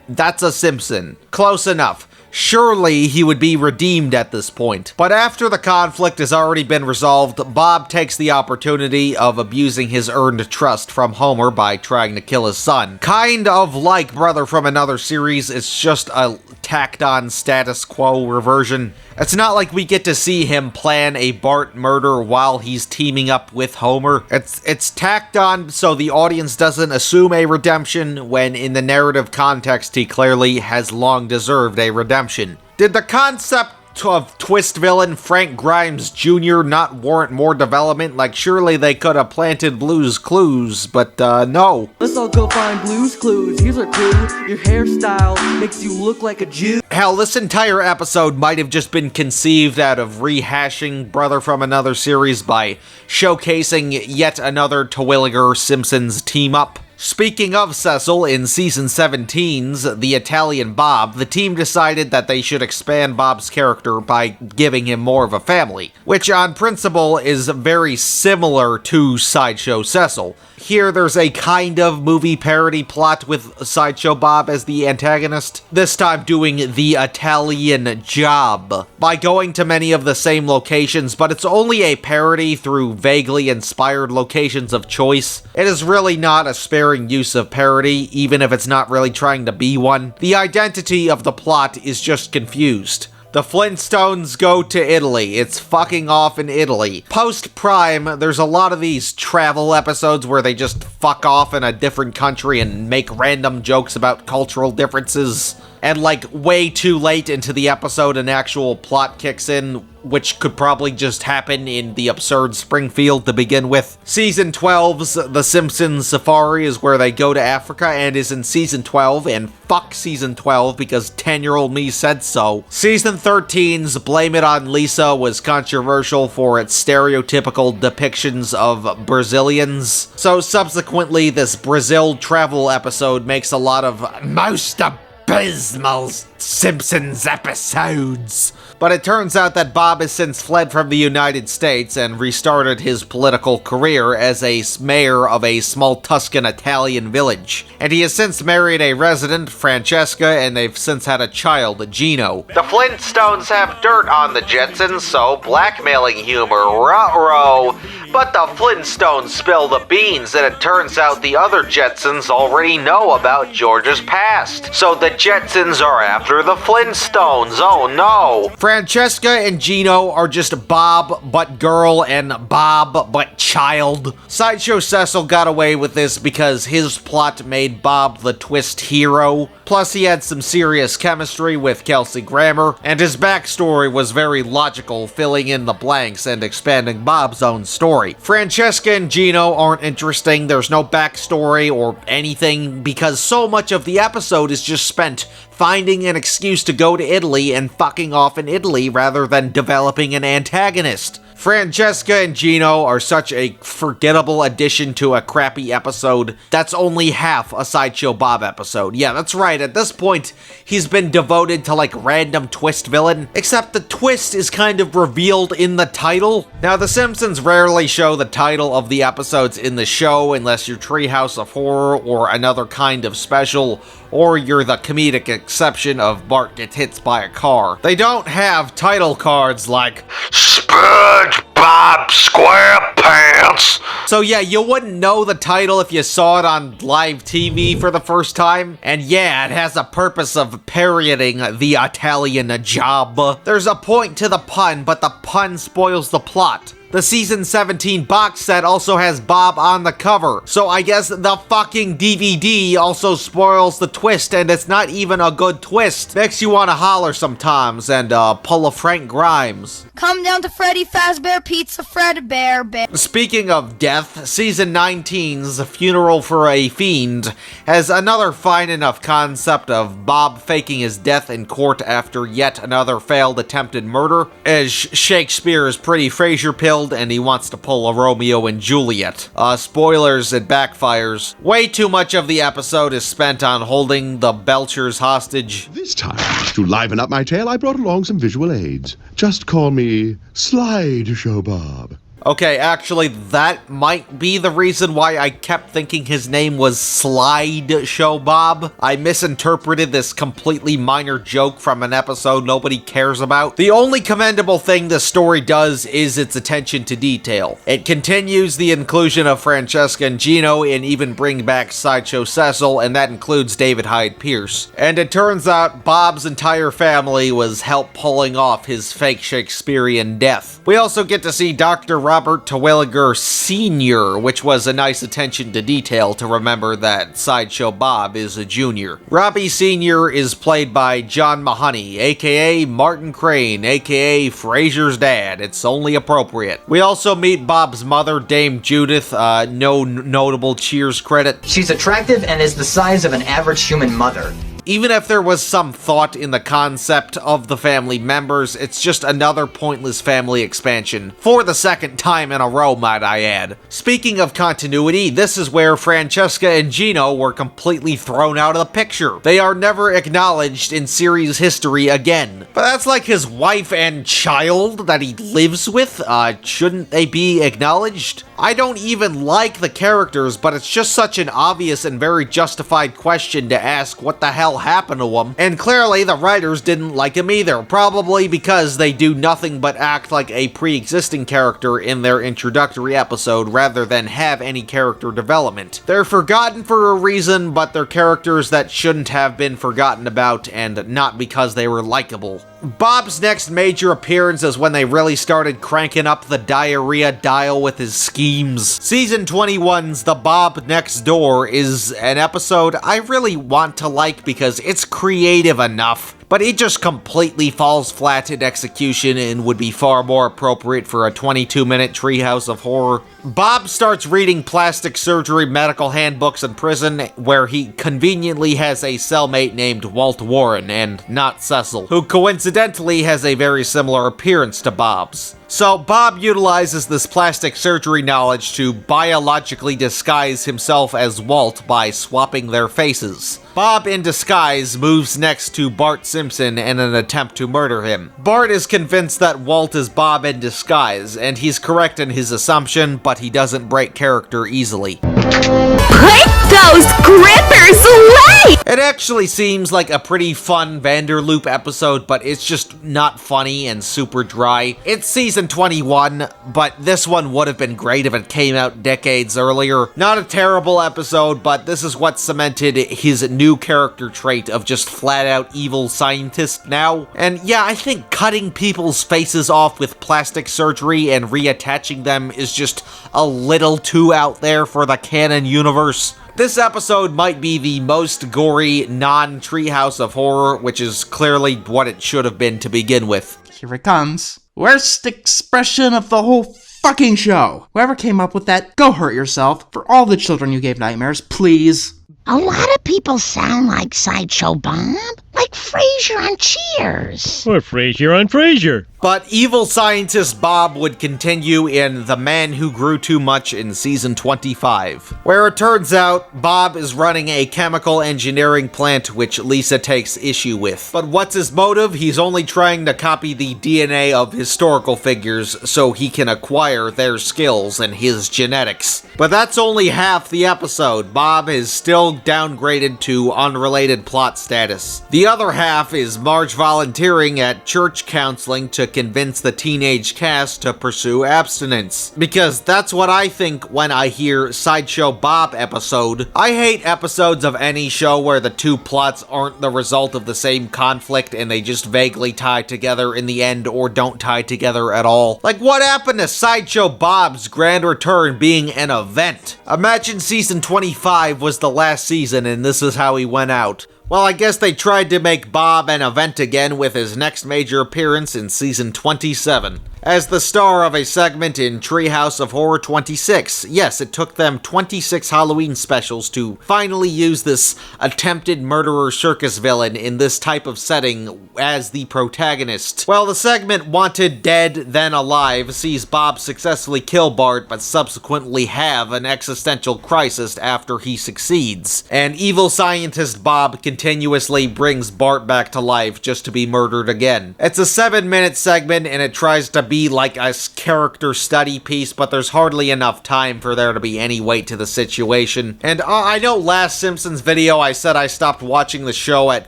That's a Simpson. Close enough. Surely he would be redeemed at this point. But after the conflict has already been resolved, Bob takes the opportunity of abusing his earned trust from Homer by trying to kill his son. Kind of like Brother from Another Series, it's just a tacked-on status quo reversion. It's not like we get to see him plan a Bart murder while he's teaming up with Homer. It's tacked on so the audience doesn't assume a redemption when in the narrative context he clearly has long deserved a redemption. Did the concept of twist villain Frank Grimes Jr. not warrant more development? Like, surely they could have planted Blue's Clues, but no. Let's all go find Blue's Clues. Here's a clue. Your hairstyle makes you look like a Jew. Hell, this entire episode might have just been conceived out of rehashing Brother from Another Series by showcasing yet another Terwilliger Simpsons team-up. Speaking of Cecil, in Season 17's The Italian Bob, the team decided that they should expand Bob's character by giving him more of a family, which on principle is very similar to Sideshow Cecil. Here there's a kind of movie parody plot with Sideshow Bob as the antagonist, this time doing the Italian job by going to many of the same locations, but it's only a parody through vaguely inspired locations of choice. It is really not a sparing use of parody, even if it's not really trying to be one. The identity of the plot is just confused. The Flintstones go to Italy. It's fucking off in Italy. Post-Prime, there's a lot of these travel episodes where they just fuck off in a different country and make random jokes about cultural differences. And like way too late into the episode, an actual plot kicks in, which could probably just happen in the absurd Springfield to begin with. Season 12's The Simpsons Safari is where they go to Africa and is in Season 12, and fuck Season 12 because 10-year-old me said so. Season 13's Blame It on Lisa was controversial for its stereotypical depictions of Brazilians. So subsequently, this Brazil travel episode makes a lot of most abysmal Simpsons episodes. But it turns out that Bob has since fled from the United States and restarted his political career as a mayor of a small Tuscan Italian village. And he has since married a resident, Francesca, and they've since had a child, Gino. The Flintstones have dirt on the Jetsons, so blackmailing humor, ruh-roh. But the Flintstones spill the beans, and it turns out the other Jetsons already know about George's past. So the Jetsons are after the Flintstones, oh no! Francesca and Gino are just Bob but girl and Bob but child. Sideshow Cecil got away with this because his plot made Bob the twist hero. Plus he had some serious chemistry with Kelsey Grammer, and his backstory was very logical, filling in the blanks and expanding Bob's own story. Francesca and Gino aren't interesting, there's no backstory or anything, because so much of the episode is just spent finding an excuse to go to Italy and fucking off in Italy rather than developing an antagonist. Francesca and Gino are such a forgettable addition to a crappy episode that's only half a Sideshow Bob episode. Yeah, that's right, at this point, he's been devoted to like random twist villain, except the twist is kind of revealed in the title. Now, The Simpsons rarely show the title of the episodes in the show unless you're Treehouse of Horror or another kind of special, or you're the comedic exception of Bart gets hit by a car. They don't have title cards like SpongeBob SquarePants. So yeah, you wouldn't know the title if you saw it on live TV for the first time. And yeah, it has a purpose of parodying the Italian job. There's a point to the pun, but the pun spoils the plot. The Season 17 box set also has Bob on the cover, so I guess the fucking DVD also spoils the twist, and it's not even a good twist. Makes you want to holler sometimes and pull a Frank Grimes. Come down to Freddy Fazbear Pizza Fred Bear Bear. Speaking of death, Season 19's Funeral for a Fiend has another fine enough concept of Bob faking his death in court after yet another failed attempted murder, as Shakespeare is pretty Frasier-pilled and he wants to pull a Romeo and Juliet. Spoilers, it backfires. Way too much of the episode is spent on holding the Belchers hostage. This time, to liven up my tale, I brought along some visual aids. Just call me Slideshow Bob. Okay, actually, that might be the reason why I kept thinking his name was Slideshow Bob. I misinterpreted this completely minor joke from an episode nobody cares about. The only commendable thing this story does is its attention to detail. It continues the inclusion of Francesca and Gino and even bring back Sideshow Cecil, and that includes David Hyde Pierce. And it turns out Bob's entire family was help pulling off his fake Shakespearean death. We also get to see Dr. Robert Terwilliger Sr., which was a nice attention to detail to remember that Sideshow Bob is a junior. Robbie Sr. is played by John Mahoney, aka Martin Crane, aka Frasier's dad. It's only appropriate. We also meet Bob's mother, Dame Judith, no notable Cheers credit. She's attractive and is the size of an average human mother. Even if there was some thought in the concept of the family members, it's just another pointless family expansion. For the second time in a row, might I add. Speaking of continuity, this is where Francesca and Gino were completely thrown out of the picture. They are never acknowledged in series history again. But that's like his wife and child that he lives with. Shouldn't they be acknowledged? I don't even like the characters, but it's just such an obvious and very justified question to ask what the hell happened to him. And clearly the writers didn't like him either, probably because they do nothing but act like a pre-existing character in their introductory episode rather than have any character development. They're forgotten for a reason, but they're characters that shouldn't have been forgotten about, and not because they were likable. Bob's next major appearance is when they really started cranking up the diarrhea dial with his schemes. Season 21's The Bob Next Door is an episode I really want to like because it's creative enough, but it just completely falls flat in execution and would be far more appropriate for a 22-minute Treehouse of Horror. Bob starts reading plastic surgery medical handbooks in prison, where he conveniently has a cellmate named Walt Warren, and not Cecil, who coincidentally has a very similar appearance to Bob's. So Bob utilizes this plastic surgery knowledge to biologically disguise himself as Walt by swapping their faces. Bob in disguise moves next to Bart Simpson in an attempt to murder him. Bart is convinced that Walt is Bob in disguise, and he's correct in his assumption, but he doesn't break character easily. Put those grippers away! It actually seems like a pretty fun Vanderloop episode, but it's just not funny and super dry. It's season 21, but this one would have been great if it came out decades earlier. Not a terrible episode, but this is what cemented his new character trait of just flat out evil scientist now. And yeah, I think cutting people's faces off with plastic surgery and reattaching them is just a little too out there for the canon universe. This episode might be the most gory non-Treehouse of Horror, which is clearly what it should have been to begin with. Here it comes. Worst expression of the whole fucking show. Whoever came up with that, go hurt yourself. For all the children you gave nightmares, please. A lot of people sound like Sideshow Bob. Like Frasier on Cheers. Or Frasier on Frasier. But evil scientist Bob would continue in The Man Who Grew Too Much in season 25, where it turns out Bob is running a chemical engineering plant which Lisa takes issue with. But what's his motive? He's only trying to copy the DNA of historical figures so he can acquire their skills and his genetics. But that's only half the episode. Bob is still downgraded to unrelated plot status. The other half is Marge volunteering at church counseling to convince the teenage cast to pursue abstinence. Because that's what I think when I hear Sideshow Bob episode. I hate episodes of any show where the two plots aren't the result of the same conflict and they just vaguely tie together in the end or don't tie together at all. Like, what happened to Sideshow Bob's grand return being an event? Imagine season 25 was the last season and this is how he went out. Well, I guess they tried to make Bob an event again with his next major appearance in season 27. As the star of a segment in Treehouse of Horror 26. Yes, it took them 26 Halloween specials to finally use this attempted murderer circus villain in this type of setting as the protagonist. Well, the segment Wanted Dead Then Alive sees Bob successfully kill Bart, but subsequently have an existential crisis after he succeeds. And evil scientist Bob continuously brings Bart back to life just to be murdered again. It's a 7-minute segment and it tries to be like a character study piece, but there's hardly enough time for there to be any weight to the situation. And I know last Simpsons video I said I stopped watching the show at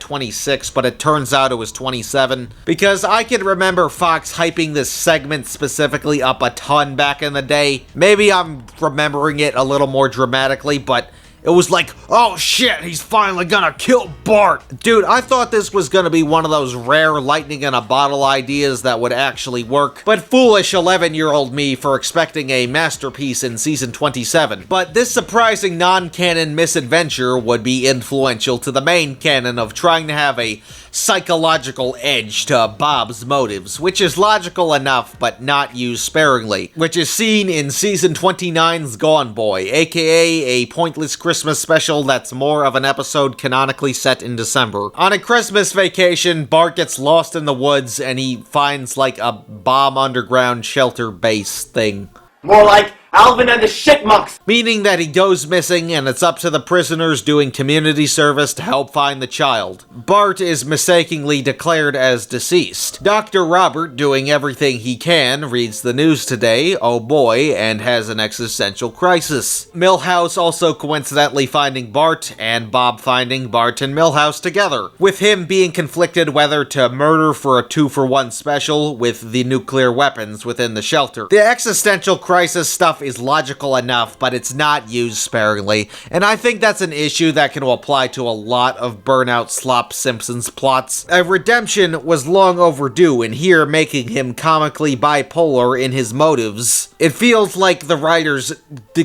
26, but it turns out it was 27. Because I can remember Fox hyping this segment specifically up a ton back in the day. Maybe I'm remembering it a little more dramatically, but it was like, oh shit, he's finally gonna kill Bart. Dude, I thought this was gonna be one of those rare lightning in a bottle ideas that would actually work. But foolish 11-year-old me for expecting a masterpiece in season 27. But this surprising non-canon misadventure would be influential to the main canon of trying to have a psychological edge to Bob's motives, which is logical enough but not used sparingly, which is seen in season 29's Gone Boy, aka a pointless Christmas special that's more of an episode canonically set in December. On a Christmas vacation, Bart gets lost in the woods and he finds like a bomb underground shelter base thing. More like Alvin and the Shitmucks! Meaning that he goes missing and it's up to the prisoners doing community service to help find the child. Bart is mistakenly declared as deceased. Dr. Robert, doing everything he can, reads the news today, oh boy, and has an existential crisis. Milhouse also coincidentally finding Bart, and Bob finding Bart and Milhouse together, with him being conflicted whether to murder for a 2-for-1 special with the nuclear weapons within the shelter. The existential crisis stuff is logical enough, but it's not used sparingly, and I think that's an issue that can apply to a lot of burnout slop Simpsons plots. A redemption was long overdue, and here making him comically bipolar in his motives. It feels like the writers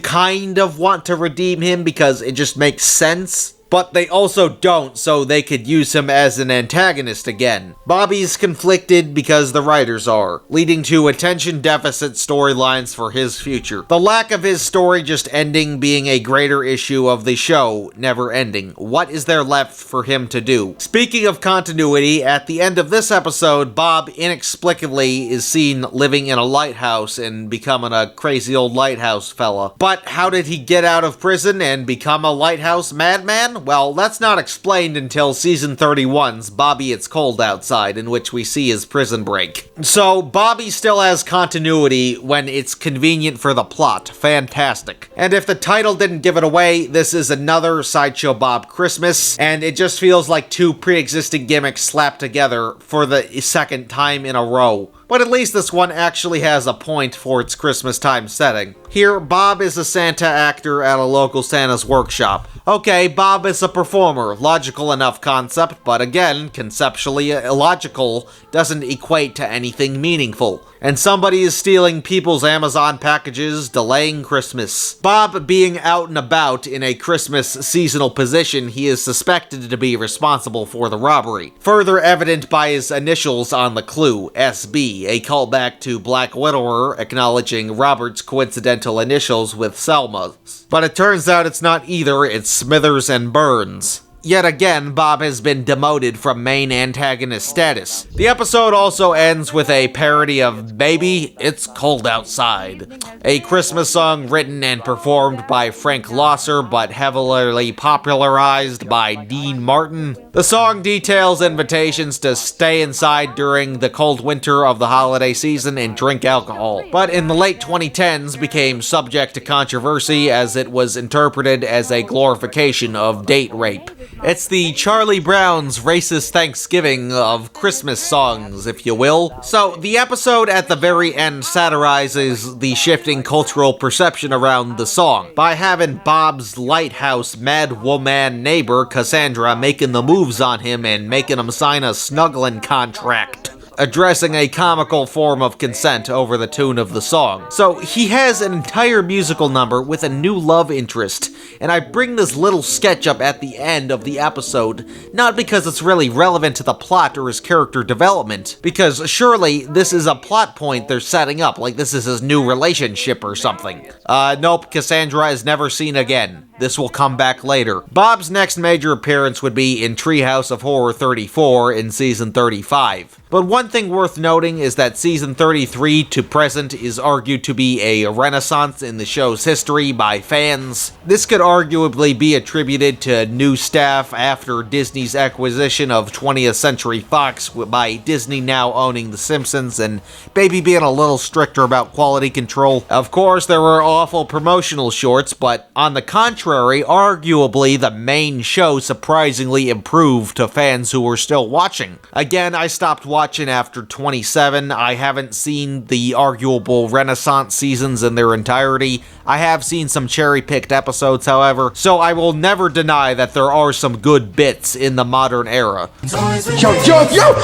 kind of want to redeem him because it just makes sense, but they also don't, so they could use him as an antagonist again. Bobby's conflicted because the writers are, leading to attention deficit storylines for his future. The lack of his story just ending being a greater issue of the show never ending. What is there left for him to do? Speaking of continuity, at the end of this episode, Bob inexplicably is seen living in a lighthouse and becoming a crazy old lighthouse fella. But how did he get out of prison and become a lighthouse madman? Well, that's not explained until season 31's Bobby It's Cold Outside, in which we see his prison break. So, Bobby still has continuity when it's convenient for the plot. Fantastic. And if the title didn't give it away, this is another Sideshow Bob Christmas, and it just feels like two pre-existing gimmicks slapped together for the second time in a row. But at least this one actually has a point for its Christmas time setting. Here, Bob is a Santa actor at a local Santa's workshop. Okay, Bob is a performer. Logical enough concept, but again, conceptually illogical, doesn't equate to anything meaningful. And somebody is stealing people's Amazon packages, delaying Christmas. Bob being out and about in a Christmas seasonal position, he is suspected to be responsible for the robbery. Further evident by his initials on the clue, SB, a callback to Black Widower acknowledging Robert's coincidental initials with Selma's. But it turns out it's not either, it's Smithers and Burns. Yet again, Bob has been demoted from main antagonist status. The episode also ends with a parody of Baby, It's Cold Outside, a Christmas song written and performed by Frank Losser but heavily popularized by Dean Martin. The song details invitations to stay inside during the cold winter of the holiday season and drink alcohol, but in the late 2010s became subject to controversy as it was interpreted as a glorification of date rape. It's the Charlie Brown's racist Thanksgiving of Christmas songs, if you will. So, the episode at the very end satirizes the shifting cultural perception around the song by having Bob's lighthouse mad woman neighbor, Cassandra, making the moves on him and making him sign a snuggling contract, addressing a comical form of consent over the tune of the song. So he has an entire musical number with a new love interest, and I bring this little sketch up at the end of the episode, not because it's really relevant to the plot or his character development, because surely this is a plot point they're setting up, like this is his new relationship or something. Nope, Cassandra is never seen again. This will come back later. Bob's next major appearance would be in Treehouse of Horror 34 in season 35. But one thing worth noting is that season 33 to present is argued to be a renaissance in the show's history by fans. This could arguably be attributed to new staff after Disney's acquisition of 20th Century Fox by Disney now owning The Simpsons and maybe being a little stricter about quality control. Of course, there were awful promotional shorts, but on the contrary, arguably the main show surprisingly improved to fans who were still watching. Again, I stopped watching after 27. I haven't seen the arguable Renaissance seasons in their entirety. I have seen some cherry-picked episodes, however, so I will never deny that there are some good bits in the modern era. Yo!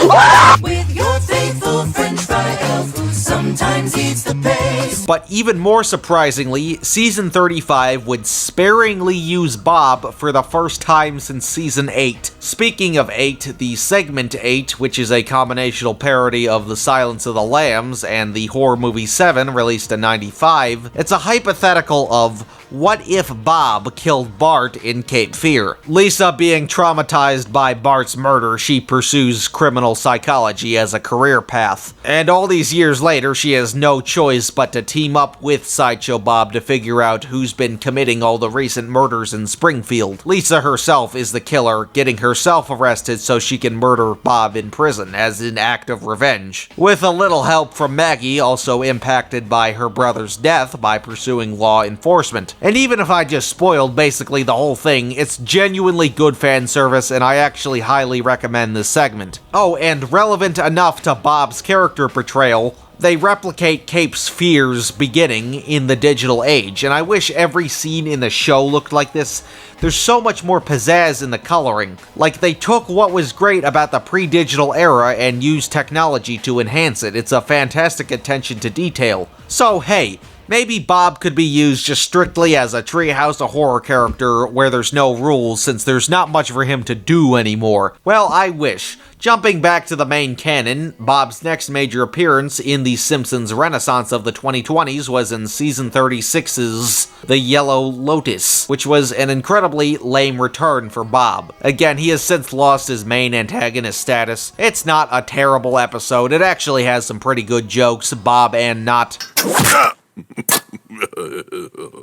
Ah! With your faithful French fry elf who sometimes eats the paste. But even more surprisingly, season 35 would sparingly use Bob for the first time since season 8. Speaking of 8, the segment 8, which is a combinational parody of The Silence of the Lambs and the horror movie 7 released in 95, it's a hypothetical of what if Bob killed Bart in Cape Fear? Lisa being traumatized by Bart's murder, she pursues criminal psychology as a career path. And all these years later, she has no choice but to team up with Sideshow Bob to figure out who's been committing all the recent murders in Springfield. Lisa herself is the killer, getting herself arrested so she can murder Bob in prison as an act of revenge. With a little help from Maggie, also impacted by her brother's death by pursuing law enforcement. And even if I just spoiled basically the whole thing, it's genuinely good fan service, and I actually highly recommend this segment. Oh, and relevant enough to Bob's character portrayal, They replicate Cape's fears beginning in the digital age, and I wish every scene in the show looked like this. There's so much more pizzazz in the coloring. Like, they took what was great about the pre-digital era and used technology to enhance it. It's a fantastic attention to detail. So hey, maybe Bob could be used just strictly as a Treehouse of Horror character where there's no rules, since there's not much for him to do anymore. Well, I wish. Jumping back to the main canon, Bob's next major appearance in the Simpsons renaissance of the 2020s was in season 36's The Yellow Lotus, which was an incredibly lame return for Bob. Again, he has since lost his main antagonist status. It's not a terrible episode, it actually has some pretty good jokes, Bob and not.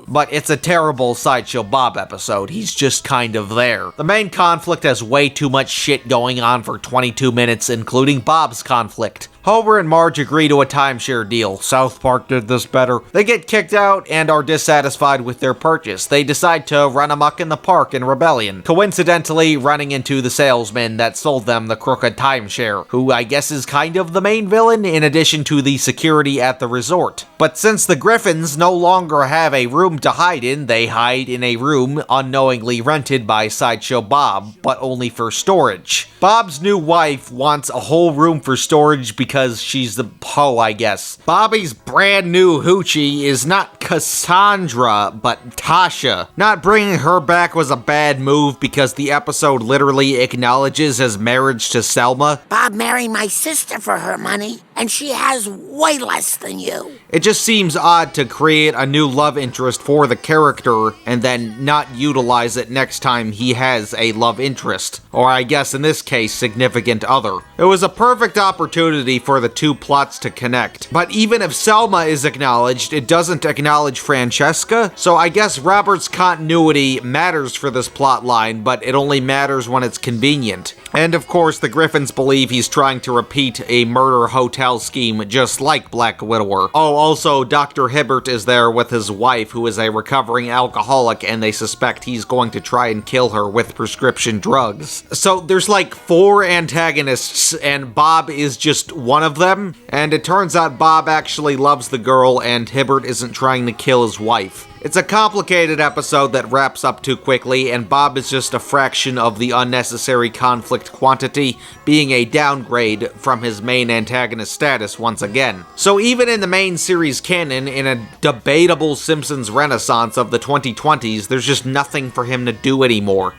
But it's a terrible Sideshow Bob episode, he's just kind of there. The main conflict has way too much shit going on for 22 minutes, including Bob's conflict. Homer and Marge agree to a timeshare deal. South Park did this better. They get kicked out and are dissatisfied with their purchase. They decide to run amok in the park in rebellion, coincidentally running into the salesman that sold them the crooked timeshare, who I guess is kind of the main villain in addition to the security at the resort. But since the Griffins no longer have a room to hide in, they hide in a room unknowingly rented by Sideshow Bob, but only for storage. Bob's new wife wants a whole room for storage because she's the hoe, I guess. Bobby's brand new hoochie is not Cassandra, but Tasha. Not bringing her back was a bad move because the episode literally acknowledges his marriage to Selma. Bob married my sister for her money, and she has way less than you. It just seems odd to create a new love interest for the character and then not utilize it next time he has a love interest, or I guess in this case, significant other. It was a perfect opportunity for the two plots to connect. But even if Selma is acknowledged, it doesn't acknowledge Francesca, so I guess Robert's continuity matters for this plot line, but it only matters when it's convenient. And of course, the Griffins believe he's trying to repeat a murder hotel scheme just like Black Widower. Oh, also, Dr. Hibbert is there with his wife, who is a recovering alcoholic, and they suspect he's going to try and kill her with prescription drugs. So there's like 4 antagonists, and Bob is just one of them, and it turns out Bob actually loves the girl, and Hibbert isn't trying to kill his wife. It's a complicated episode that wraps up too quickly, and Bob is just a fraction of the unnecessary conflict quantity, being a downgrade from his main antagonist status once again. So even in the main series canon, in a debatable Simpsons renaissance of the 2020s, there's just nothing for him to do anymore.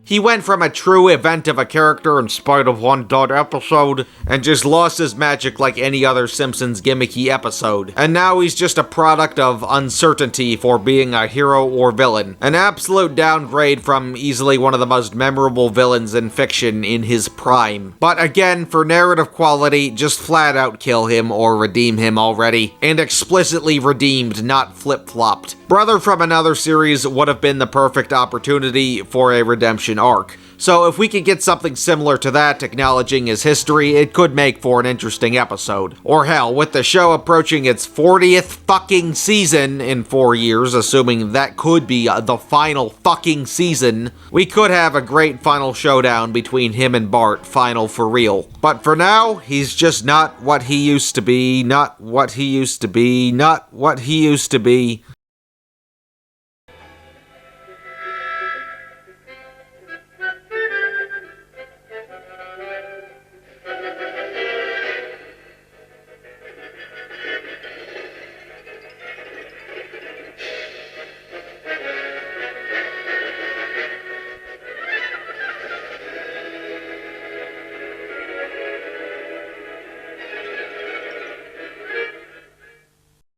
He went from a true event of a character in spite of one dud episode, and just lost his magic like any other Simpsons gimmicky episode. And now he's just a product of uncertainty for being a hero or villain. An absolute downgrade from easily one of the most memorable villains in fiction in his prime. But again, for narrative quality, just flat out kill him or redeem him already. And explicitly redeemed, not flip-flopped. Brother from another series would have been the perfect opportunity for a redemption arc. So if we could get something similar to that, acknowledging his history, it could make for an interesting episode. Or hell, with the show approaching its 40th fucking season in 4 years, assuming that could be the final fucking season, we could have a great final showdown between him and Bart, final for real. But for now, he's just not what he used to be, not what he used to be, not what he used to be.